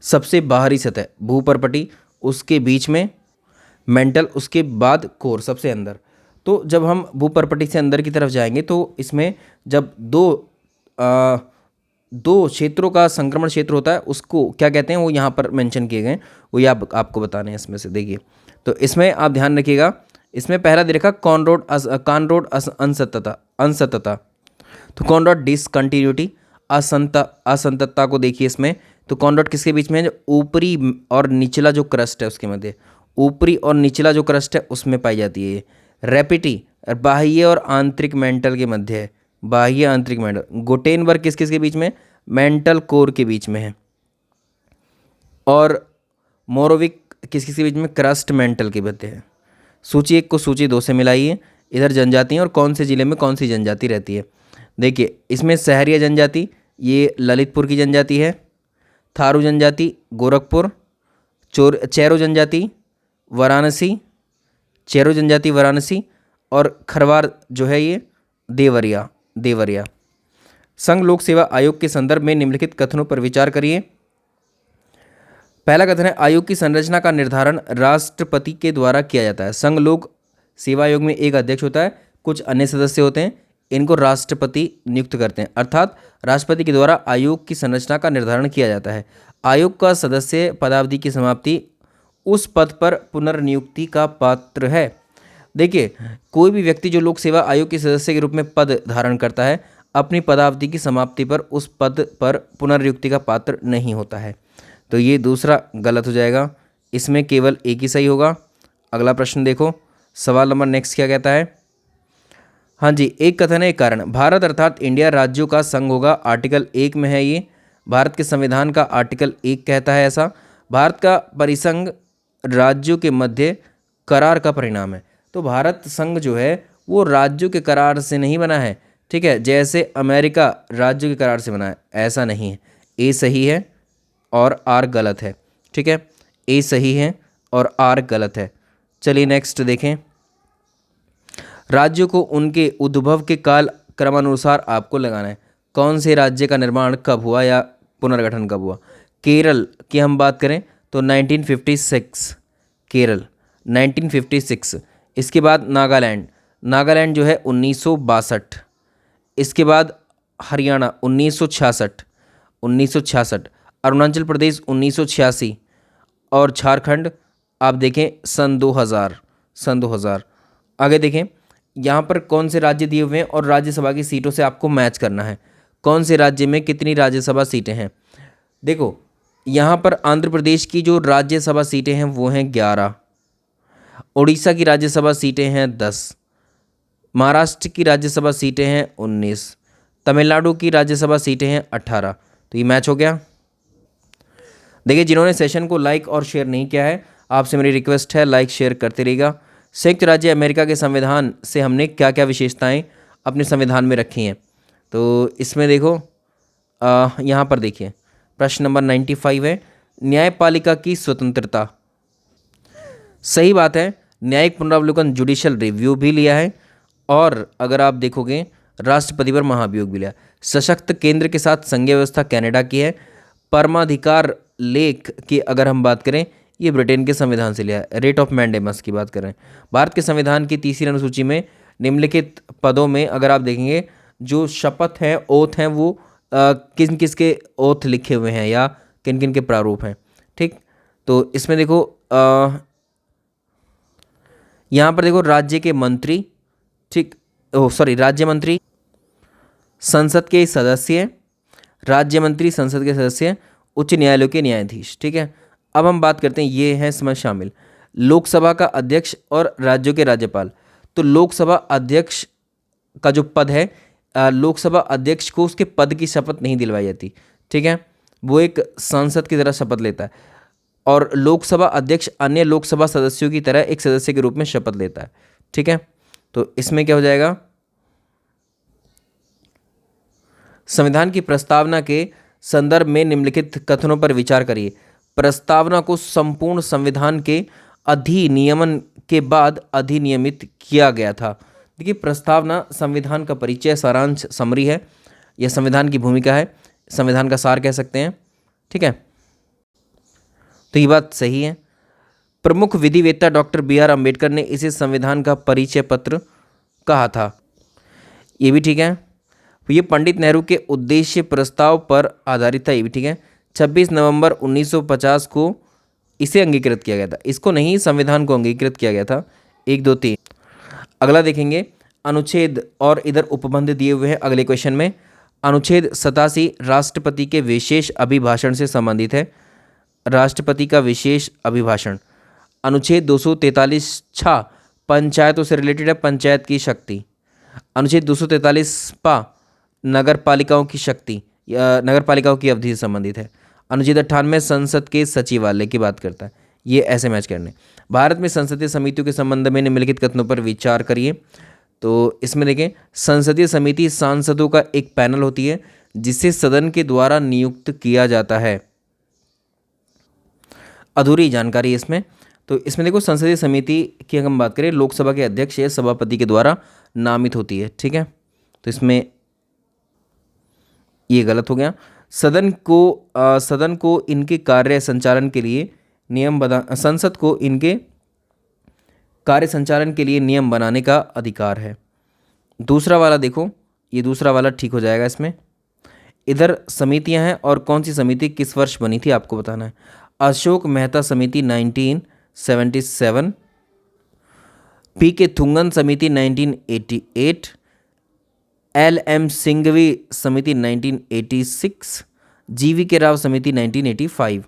सबसे बाहरी सतह भूपर्पटी, उसके बीच में मेंटल, उसके बाद कोर सबसे अंदर। तो जब हम भूपर्पटी से अंदर की तरफ जाएंगे तो इसमें जब दो क्षेत्रों का संक्रमण क्षेत्र होता है, उसको क्या कहते हैं वो यहाँ पर मेंशन किए गए हैं, वो ये आपको बताने हैं इसमें से। देखिए तो इसमें आप ध्यान रखिएगा, इसमें पहला दे रखा कॉनरोड असंततता। तो कॉनरोड डिसकंटिन्यूटी, असंततता को देखिए इसमें, तो कॉनरोड किसके बीच में है? जो ऊपरी और निचला जो क्रस्ट है उसके मध्य, ऊपरी और निचला जो क्रस्ट है उसमें पाई जाती है। रैपिटी बाह्य और आंतरिक मेंटल के मध्य है, बाह्य आंतरिक मेंटल। गुटेनबर्ग किस किस के बीच में? मेंटल कोर के बीच में है। और मोरोविक किस किस के बीच में? क्रस्ट मेंटल के मध्य है। सूची 1 को सूची 2 से मिलाइए। इधर जनजातियाँ और कौन से जिले में कौन सी जनजाति रहती है। देखिए इसमें सहरिया जनजाति, ये ललितपुर की जनजाति है। थारू जनजाति गोरखपुर, चेरो जनजाति वाराणसी, चेरो जनजाति वाराणसी, और खरवार जो है ये देवरिया। संघ लोक सेवा आयोग के संदर्भ में निम्नलिखित कथनों पर विचार करिए। पहला कथन है, आयोग की संरचना का निर्धारण राष्ट्रपति के द्वारा किया जाता है। संघ लोक सेवा आयोग में एक अध्यक्ष होता है, कुछ अन्य सदस्य होते हैं, इनको राष्ट्रपति नियुक्त करते हैं, अर्थात राष्ट्रपति के द्वारा आयोग की संरचना का निर्धारण किया जाता है। आयोग का सदस्य पदावधि की समाप्ति उस पद पर पुनर्नियुक्ति का पात्र है। देखिए कोई भी व्यक्ति जो लोक सेवा आयोग के सदस्य के रूप में पद धारण करता है, अपनी पदावधि की समाप्ति पर उस पद पर पुनर्नियुक्ति का पात्र नहीं होता है। तो ये दूसरा गलत हो जाएगा, इसमें केवल एक ही सही होगा। अगला प्रश्न देखो, सवाल नंबर नेक्स्ट क्या कहता है। हाँ जी, एक कथन है, एक कारण। भारत अर्थात इंडिया राज्यों का संघ होगा, आर्टिकल 1 में है ये। भारत के संविधान का आर्टिकल 1 कहता है ऐसा। भारत का परिसंघ राज्यों के मध्य करार का परिणाम है। तो भारत संघ जो है वो राज्यों के करार से नहीं बना है, ठीक है, जैसे अमेरिका राज्यों के करार से बना है, ऐसा नहीं है। ए सही है और आर गलत है, ठीक है, ए सही है और आर गलत है। चलिए नेक्स्ट देखें। राज्यों को उनके उद्भव के काल क्रमानुसार आपको लगाना है। कौन से राज्य का निर्माण कब हुआ या पुनर्गठन कब हुआ। केरल की हम बात करें तो 1956, केरल 1956। इसके बाद नागालैंड जो है 1962। इसके बाद हरियाणा 1966। अरुणाचल प्रदेश 1986 और झारखंड आप देखें सन 2000। आगे देखें यहाँ पर कौन से राज्य दिए हुए हैं और राज्यसभा की सीटों से आपको मैच करना है, कौन से राज्य में कितनी राज्यसभा सीटें हैं। देखो यहाँ पर आंध्र प्रदेश की जो राज्यसभा सीटें हैं वो हैं 11, उड़ीसा की राज्यसभा सीटें हैं 10, महाराष्ट्र की राज्यसभा सीटें हैं 19, तमिलनाडु की राज्यसभा सीटें हैं 18। तो ये मैच हो गया। देखिए जिन्होंने सेशन को लाइक और शेयर नहीं किया है, आपसे मेरी रिक्वेस्ट है लाइक शेयर करते रहिएगा। संयुक्त राज्य अमेरिका के संविधान से हमने क्या क्या विशेषताएं अपने संविधान में रखी हैं, तो इसमें देखो यहाँ पर देखिए प्रश्न नंबर 95 है, न्यायपालिका की स्वतंत्रता सही बात है। न्यायिक पुनरावलोकन जुडिशियल रिव्यू भी लिया है, और अगर आप देखोगे राष्ट्रपति पर महाभियोग भी लिया। सशक्त केंद्र के साथ संघीय व्यवस्था कनाडा की है। परमाधिकार लेख की अगर हम बात करें, ये ब्रिटेन के संविधान से लिया है। रेट ऑफ मैंडेमस की बात करें, भारत के संविधान की तीसरी अनुसूची में निम्नलिखित पदों में अगर आप देखेंगे जो शपथ है, ओथ हैं, वो किन किस के ओथ लिखे हुए हैं या किन किन के प्रारूप हैं। ठीक, तो इसमें देखो यहाँ पर देखो राज्य के मंत्री, ठीक, राज्य मंत्री, संसद के सदस्य, राज्य मंत्री, संसद के सदस्य, उच्च न्यायालय के न्यायाधीश। ठीक है, अब हम बात करते हैं, ये हैं इसमें शामिल लोकसभा का अध्यक्ष और राज्यों के राज्यपाल। तो लोकसभा अध्यक्ष का जो पद है, लोकसभा अध्यक्ष को उसके पद की शपथ नहीं दिलवाई जाती। ठीक है, वो एक सांसद की तरह शपथ लेता है, और लोकसभा अध्यक्ष अन्य लोकसभा सदस्यों की तरह एक सदस्य के रूप में शपथ लेता है। ठीक है, तो इसमें क्या हो जाएगा, संविधान की प्रस्तावना के संदर्भ में निम्नलिखित कथनों पर विचार करिए। प्रस्तावना को संपूर्ण संविधान के अधिनियमन के बाद अधिनियमित किया गया था। देखिए, प्रस्तावना संविधान का परिचय, सारांश, समरी है। यह संविधान की भूमिका है, संविधान का सार कह सकते हैं। ठीक है, तो ये बात सही है। प्रमुख विधिवेत्ता डॉक्टर बी.आर. अम्बेडकर ने इसे संविधान का परिचय पत्र कहा था। ये भी ठीक है। ये पंडित नेहरू के उद्देश्य प्रस्ताव पर आधारित था। ये भी ठीक है। 26 नवंबर 1950 को इसे अंगीकृत किया गया था। इसको नहीं, संविधान को अंगीकृत किया गया था। 1, 2, 3। अगला देखेंगे अनुच्छेद, और इधर उपबंध दिए हुए हैं अगले क्वेश्चन में। अनुच्छेद 87 राष्ट्रपति के विशेष अभिभाषण से संबंधित है। राष्ट्रपति का विशेष अभिभाषण। अनुच्छेद 243 छा पंचायतों से रिलेटेड है, पंचायत की शक्ति। अनुच्छेद 243 पा नगर पालिकाओं की शक्ति या नगर पालिकाओं की अवधि से संबंधित है। अनुच्छेद 98 संसद के सचिवालय की बात करता है। ये ऐसे मैच करने। भारत में संसदीय समितियों के संबंध में निम्नलिखित कथनों पर विचार करिए। तो इसमें देखें, संसदीय समिति सांसदों का एक पैनल होती है जिसे सदन के द्वारा नियुक्त किया जाता है। अधूरी जानकारी इसमें। तो इसमें देखो, संसदीय समिति की अगर हम बात करें, लोकसभा के अध्यक्ष या सभापति के द्वारा नामित होती है। ठीक है, तो इसमें ये गलत हो गया। सदन को इनके कार्य संचालन के लिए संसद को इनके कार्य संचालन के लिए नियम बनाने का अधिकार है। दूसरा वाला देखो, ये दूसरा वाला ठीक हो जाएगा इसमें। इधर समितियां हैं, और कौन सी समिति किस वर्ष बनी थी आपको बताना है। अशोक मेहता समिति 1977, पी.के. थुंगन समिति 1988, एल.एम. सिंघवी समिति 1986, जी.वी.के. राव समिति 1985।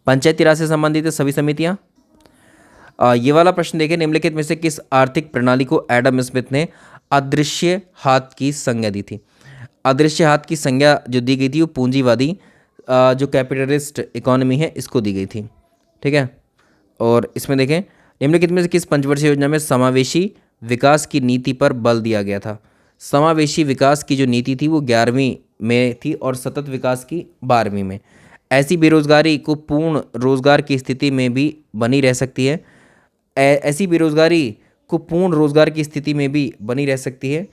पंचायती राज से संबंधित है सभी समितियां। ये वाला प्रश्न देखें, निम्नलिखित में से किस आर्थिक प्रणाली को एडम स्मिथ ने अदृश्य हाथ की संज्ञा दी थी। अदृश्य हाथ की संज्ञा जो दी गई थी वो पूंजीवादी जो कैपिटलिस्ट इकोनॉमी है इसको दी गई थी। ठीक है, और इसमें देखें, निम्नलिखित में से किस पंचवर्षीय योजना में समावेशी विकास की नीति पर बल दिया गया था। समावेशी विकास की जो नीति थी वो 11वीं में थी और सतत विकास की 12वीं में। ऐसी बेरोजगारी को पूर्ण रोजगार की स्थिति में भी बनी रह सकती है। ऐसी बेरोजगारी को पूर्ण रोजगार की स्थिति में भी बनी रह सकती है।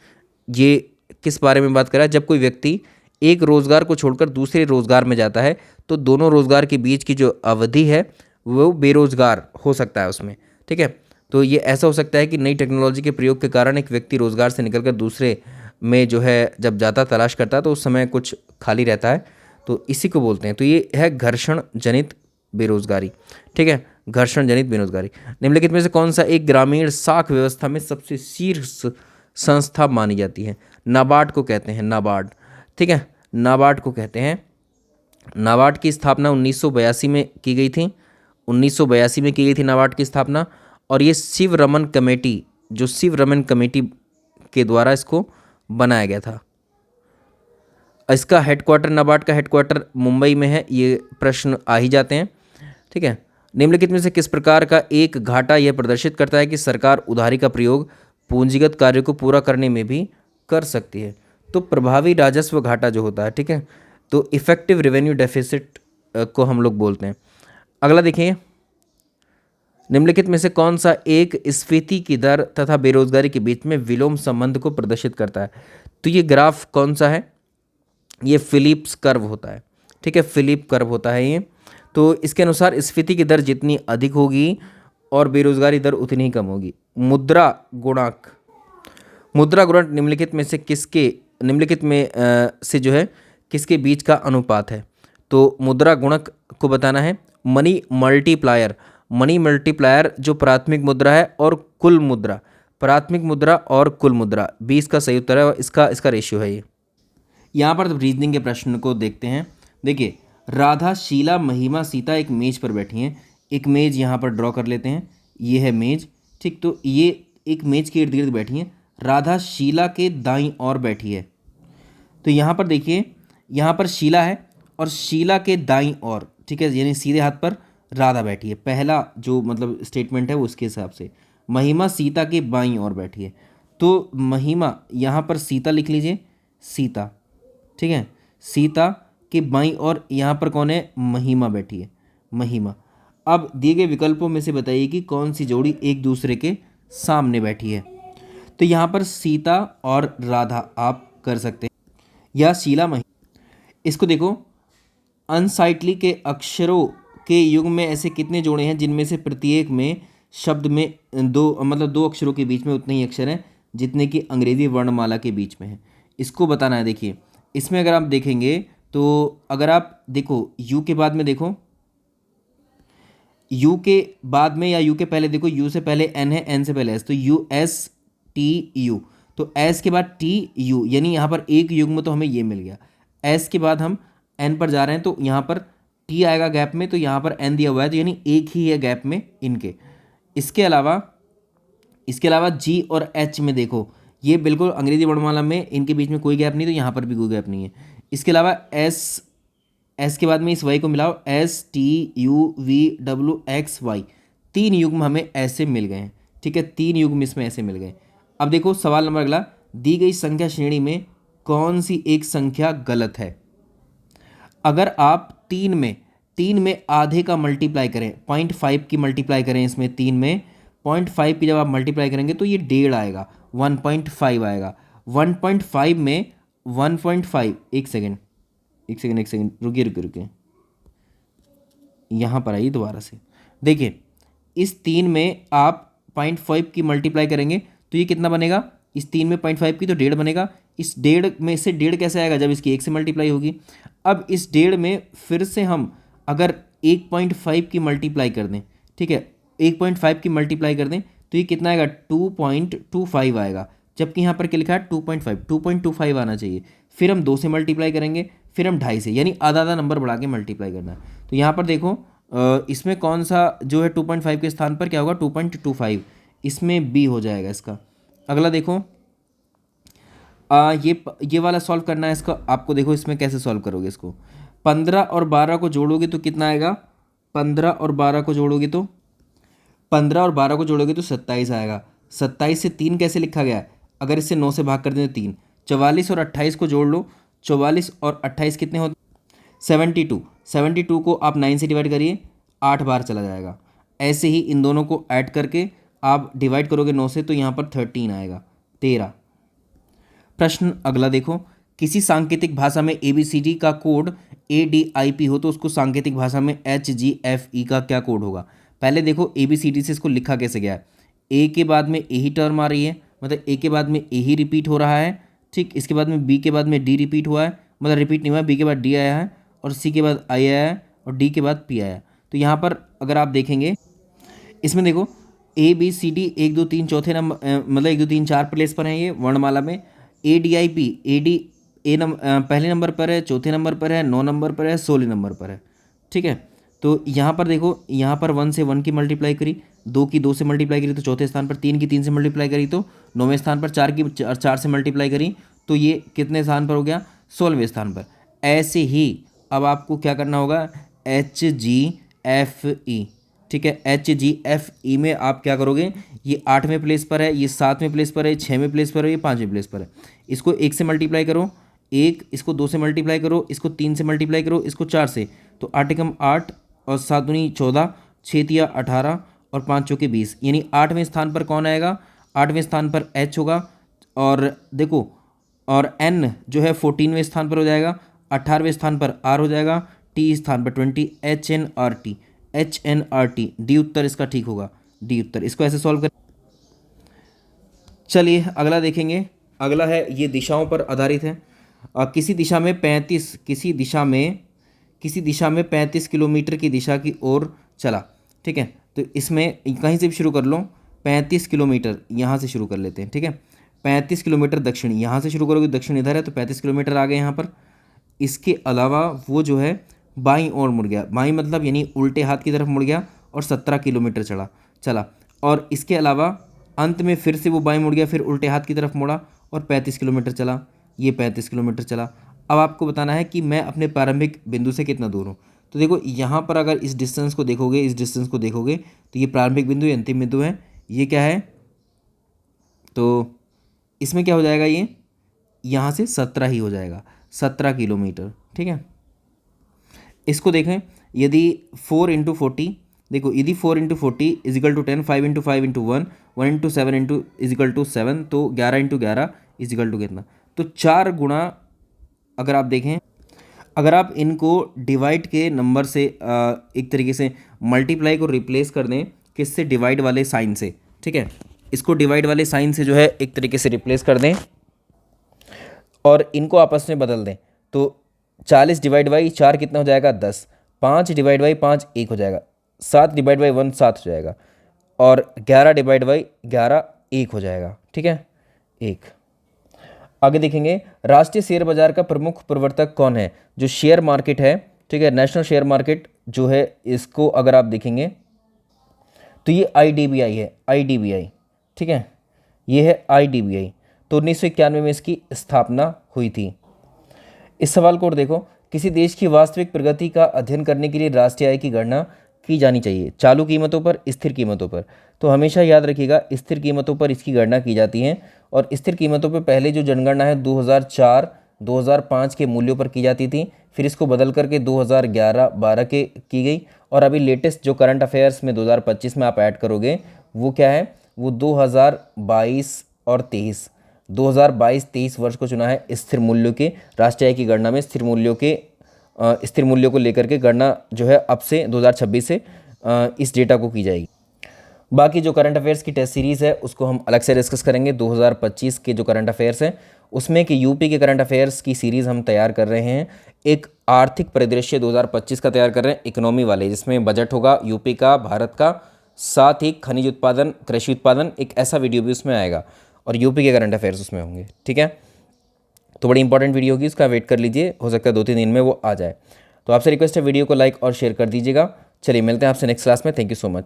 ये किस बारे में बात कर रहा है, जब कोई व्यक्ति एक रोजगार को छोड़कर दूसरे रोजगार में जाता है तो दोनों रोजगार के बीच की जो अवधि है वो बेरोजगार हो सकता है उसमें। ठीक है, तो ये ऐसा हो सकता है कि नई टेक्नोलॉजी के प्रयोग के कारण एक व्यक्ति रोजगार से निकलकर दूसरे में जो है जब जाता तलाश करता है तो उस समय कुछ खाली रहता है, तो इसी को बोलते हैं। तो ये है घर्षण जनित बेरोजगारी। ठीक है, घर्षण जनित बेरोजगारी। निम्नलिखित में से कौन सा एक ग्रामीण साख व्यवस्था में सबसे शीर्ष संस्था मानी जाती है। नाबार्ड को कहते हैं, नाबार्ड। ठीक है, नाबार्ड को कहते हैं। नाबार्ड की स्थापना 1982 में की गई थी। 1982 में की गई थी नाबार्ड की स्थापना, और ये शिव रमन कमेटी, जो शिव रमन कमेटी के द्वारा इसको बनाया गया था। इसका हेडक्वार्टर, नाबार्ड का हेडक्वार्टर मुंबई में है। ये प्रश्न आ ही जाते हैं। ठीक है, निम्नलिखित में से किस प्रकार का एक घाटा यह प्रदर्शित करता है कि सरकार उधारी का प्रयोग पूंजीगत कार्यों को पूरा करने में भी कर सकती है। तो प्रभावी राजस्व घाटा जो होता है, ठीक है, तो इफेक्टिव रेवेन्यू डेफिसिट को हम लोग बोलते हैं। अगला देखिए, निम्नलिखित में से कौन सा एक स्फीति की दर तथा बेरोजगारी के बीच में विलोम संबंध को प्रदर्शित करता है? तो ये ग्राफ कौन सा है? ये फिलिप्स कर्व होता है। ठीक है, फिलिप कर्व होता है ये। तो इसके अनुसार स्फीति की दर जितनी अधिक होगी और बेरोजगारी दर उतनी ही कम होगी। मुद्रा गुणांक, मुद्रा गुणांक निम्नलिखित में से जो है किसके बीच का अनुपात है? तो मुद्रा गुणक को बताना है। मनी मल्टीप्लायर जो प्राथमिक मुद्रा है और कुल मुद्रा, प्राथमिक मुद्रा और कुल मुद्रा 20 का सही उत्तर है, और इसका रेशियो है ये। यहाँ पर रीजनिंग के प्रश्न को देखते हैं। देखिए, राधा, शीला, महिमा, सीता एक मेज पर बैठी हैं। एक मेज यहाँ पर ड्रॉ कर लेते हैं, ये है मेज। ठीक, तो ये एक मेज के इर्द गिर्द बैठी हैं। राधा शीला के दाईं ओर बैठी है। तो यहाँ पर देखिए, यहाँ पर शीला है और शीला के दाईं ओर, ठीक है, यानी सीधे हाथ पर राधा बैठी है। पहला जो मतलब स्टेटमेंट है वो उसके हिसाब से। महिमा सीता के बाईं ओर बैठी है। तो महिमा, यहाँ पर सीता लिख लीजिए, सीता। ठीक है, सीता के बाईं ओर यहाँ पर कौन है? महिमा बैठी है, महिमा। अब दिए गए विकल्पों में से बताइए कि कौन सी जोड़ी एक दूसरे के सामने बैठी है। तो यहाँ पर सीता और राधा आप कर सकते हैं, या शीला महिमा। इसको देखो, अनसाइटली के अक्षरों के युग में ऐसे कितने जोड़े हैं जिनमें से प्रत्येक में शब्द में दो अक्षरों के बीच में उतने ही अक्षर हैं जितने कि अंग्रेजी वर्णमाला के बीच में है। इसको बताना है। देखिए, इसमें अगर आप देखेंगे तो अगर आप देखो यू के बाद में देखो, यू के बाद में या यू के पहले देखो, यू से पहले एन है, एन से पहले एस, तो यू एस टी यू। तो एस के बाद टी यू, यानी यहाँ पर एक युग्म तो हमें ये मिल गया। एस के बाद हम एन पर जा रहे हैं तो यहाँ पर टी आएगा गैप में, तो यहाँ पर एन दिया हुआ है, तो यानी एक ही है गैप में इनके। इसके अलावा जी और एच में देखो, ये बिल्कुल अंग्रेजी वर्णमाला में इनके बीच में कोई गैप नहीं, तो यहाँ पर भी कोई गैप नहीं है। इसके अलावा एस के बाद में इस वाई को मिलाओ, S T U V W X Y, 3 युग्म हमें ऐसे मिल गए हैं। ठीक है, 3 युग्म इसमें ऐसे मिल गए। अब देखो सवाल नंबर अगला, दी गई संख्या श्रेणी में कौन सी एक संख्या गलत है? अगर आप 3 में आधे का मल्टीप्लाई करें, 0.5 की मल्टीप्लाई करें, इसमें 3 में 0.5 की जब आप मल्टीप्लाई करेंगे तो ये 1.5 आएगा, 1.5 आएगा। 1.5 में 1.5, एक सेकेंड रुकिए, यहाँ पर आइए दोबारा से। देखिए, इस 3 में आप 0.5 की मल्टीप्लाई करेंगे तो ये कितना बनेगा? इस 3 में 0.5 की तो 1.5 बनेगा। इस 1.5 में से 1.5 कैसे आएगा? जब इसकी 1 से मल्टीप्लाई होगी। अब इस 1.5 में फिर से हम अगर 1.5 की मल्टीप्लाई कर दें, ठीक है, 1.5 की मल्टीप्लाई कर दें तो ये कितना आएगा? 2.25 आएगा, जबकि यहाँ पर क्या लिखा है? 2.25 आना चाहिए। फिर हम 2 से मल्टीप्लाई करेंगे, फिर हम 2.5 से, यानी आधा आधा नंबर बढ़ा के मल्टीप्लाई करना है। तो यहाँ पर देखो इसमें कौन सा जो है 2.5 के स्थान पर क्या होगा? 2.25, इसमें बी हो जाएगा इसका। अगला देखो, ये वाला सॉल्व करना है इसका आपको। देखो इसमें कैसे सॉल्व करोगे इसको। 15 और 12 को जोड़ोगे तो कितना आएगा? 15 और 12 को जोड़ोगे तो 27 आएगा। 27 से 3 कैसे लिखा गया है? अगर इससे 9 से भाग कर दें तो 3। 44 और 28 को जोड़ लो, 44 और 28 कितने होते? 72। 72 को आप 9 से डिवाइड करिए, 8 बार चला जाएगा। ऐसे ही इन दोनों को ऐड करके आप डिवाइड करोगे 9 से तो यहाँ पर 13 आएगा, 13। प्रश्न अगला देखो, किसी सांकेतिक भाषा में ABCD का कोड ADIP हो तो उसको सांकेतिक भाषा में HGFE का क्या कोड होगा? पहले देखो ABCD से इसको लिखा कैसे गया है। ए के बाद में ए ही टर्म आ रही है, मतलब ए के बाद में ए ही रिपीट हो रहा है। ठीक, इसके बाद में बी के बाद में डी रिपीट हुआ है, मतलब रिपीट नहीं हुआ है, बी के बाद डी आया है, और सी के बाद आई आया है, और डी के बाद पी आया। तो यहाँ पर अगर आप देखेंगे इसमें देखो ABCD 1 2 3 चौथे नंबर, मतलब 1 2 3 4 प्लेस पर है ये वर्णमाला में। ADIP पहले नंबर पर है, चौथे नंबर पर है, 9 नंबर पर है, 16 नंबर पर है। ठीक है, तो यहाँ पर देखो, यहाँ पर 1 से 1 की मल्टीप्लाई करी, 2 की 2 से मल्टीप्लाई करी तो चौथे स्थान पर, 3 की 3 से मल्टीप्लाई करी तो 9वें स्थान पर, 4 की 4 से मल्टीप्लाई करी तो ये कितने स्थान पर हो गया? 16वें स्थान पर। ऐसे ही अब आपको क्या करना होगा? HGFE। ठीक है, HGFE में आप क्या करोगे? ये 8वें प्लेस पर है, ये 7वें प्लेस पर है, 6वें प्लेस पर है, ये 5वें प्लेस पर है। इसको 1 से मल्टीप्लाई करो, 1, इसको 2 से मल्टीप्लाई करो, इसको 3 से मल्टीप्लाई करो, इसको 4 से, तो 8 एकम 8 और 7 दूनी 14, 6 तिया 18 और 5 चौके 20, यानी 8वें स्थान पर कौन आएगा? 8वें स्थान पर H होगा। और देखो, और N जो है 14वें स्थान पर हो जाएगा, 18वें स्थान पर R हो जाएगा, T स्थान पर 20, HNRT। डी उत्तर इसका ठीक होगा, डी उत्तर। इसको ऐसे सॉल्व कर। चलिए अगला देखेंगे। अगला है, ये दिशाओं पर आधारित है। किसी दिशा में 35 किलोमीटर की दिशा की ओर चला, ठीक है। तो इसमें कहीं से भी शुरू कर लो, 35 किलोमीटर यहाँ से शुरू कर लेते हैं, ठीक है। 35 किलोमीटर दक्षिण, यहाँ से शुरू करोगे, दक्षिण इधर है तो 35 किलोमीटर आ गए यहाँ पर। इसके अलावा वो जो है बाईं ओर मुड़ गया, बाईं मतलब यानी उल्टे हाथ की तरफ मुड़ गया और 17 किलोमीटर चला। और इसके अलावा अंत में फिर से वो बाईं मुड़ गया, फिर उल्टे हाथ की तरफ मुड़ा और 35 किलोमीटर चला। ये 35 किलोमीटर चला। अब आपको बताना है कि मैं अपने प्रारंभिक बिंदु से कितना दूर हूँ। तो देखो यहाँ पर अगर इस डिस्टेंस को देखोगे तो ये प्रारंभिक बिंदु, ये अंतिम बिंदु है। ये क्या है? तो इसमें क्या हो जाएगा? ये यहाँ से 17 ही हो जाएगा, 17 किलोमीटर, ठीक है। इसको देखें, यदि 4 × 40, देखो यदि 4 × 40 इजिकल टू 10, 5 × 5 × 1, 1 × 7 इजिकल टू 7, तो 11 × 11 इजिकल टू कितना? तो 4 गुणा। अगर आप देखें, अगर आप इनको डिवाइड के नंबर से एक तरीके से मल्टीप्लाई को रिप्लेस कर दें, किससे? डिवाइड वाले साइन से, ठीक है। इसको डिवाइड वाले साइन से जो है एक तरीके से रिप्लेस कर दें और इनको आपस में बदल दें, तो 40 डिवाइड बाई 4 कितना हो जाएगा? 10। 5 डिवाइड बाई 5 1 हो जाएगा। 7 डिवाइड बाई 1 7 हो जाएगा। और 11 डिवाइड बाई 11 1 हो जाएगा, ठीक है, 1। आगे देखेंगे, राष्ट्रीय शेयर बाजार का प्रमुख प्रवर्तक कौन है? जो शेयर मार्केट है, ठीक है, नेशनल शेयर मार्केट जो है, इसको अगर आप देखेंगे तो ये IDBI है, IDBI, ठीक है, ये है IDBI। तो 1991 में इसकी स्थापना हुई थी। इस सवाल को और देखो, किसी देश की वास्तविक प्रगति का अध्ययन करने के लिए राष्ट्रीय आय की गणना की जानी चाहिए, चालू कीमतों पर, स्थिर कीमतों पर। तो हमेशा याद रखिएगा, स्थिर कीमतों पर इसकी गणना की जाती है। और स्थिर कीमतों पर पहले जो जनगणना है 2004-2005 के मूल्यों पर की जाती थी, फिर इसको बदल करके 2011-12 के की गई। और अभी लेटेस्ट जो करंट अफेयर्स में 2025 में आप ऐड करोगे, वो क्या है? वो 2022 और 23, 2022-23 वर्ष को चुना है स्थिर मूल्यों के राष्ट्रीय आय की गणना में। स्थिर मूल्यों को लेकर के गणना जो है अब से 2026 से इस डेटा को की जाएगी। बाकी जो करंट अफेयर्स की टेस्ट सीरीज़ है उसको हम अलग से डिस्कस करेंगे। 2025 के जो करंट अफेयर्स हैं उसमें कि यूपी के करंट अफेयर्स की सीरीज़ हम तैयार कर रहे हैं। एक आर्थिक परिदृश्य 2025 का तैयार कर रहे हैं, इकोनॉमी वाले, जिसमें बजट होगा यूपी का, भारत का, साथ ही खनिज उत्पादन, कृषि उत्पादन, एक ऐसा वीडियो भी उसमें आएगा और यूपी के करंट अफेयर्स उसमें होंगे, ठीक है। तो बड़ी इंपॉर्टेंट वीडियो होगी, उसका वेट कर लीजिए, हो सकता है 2-3 दिन में वो आ जाए। तो आपसे रिक्वेस्ट है वीडियो को लाइक और शेयर कर दीजिएगा। चलिए मिलते हैं आपसे नेक्स्ट क्लास में। Thank you so much.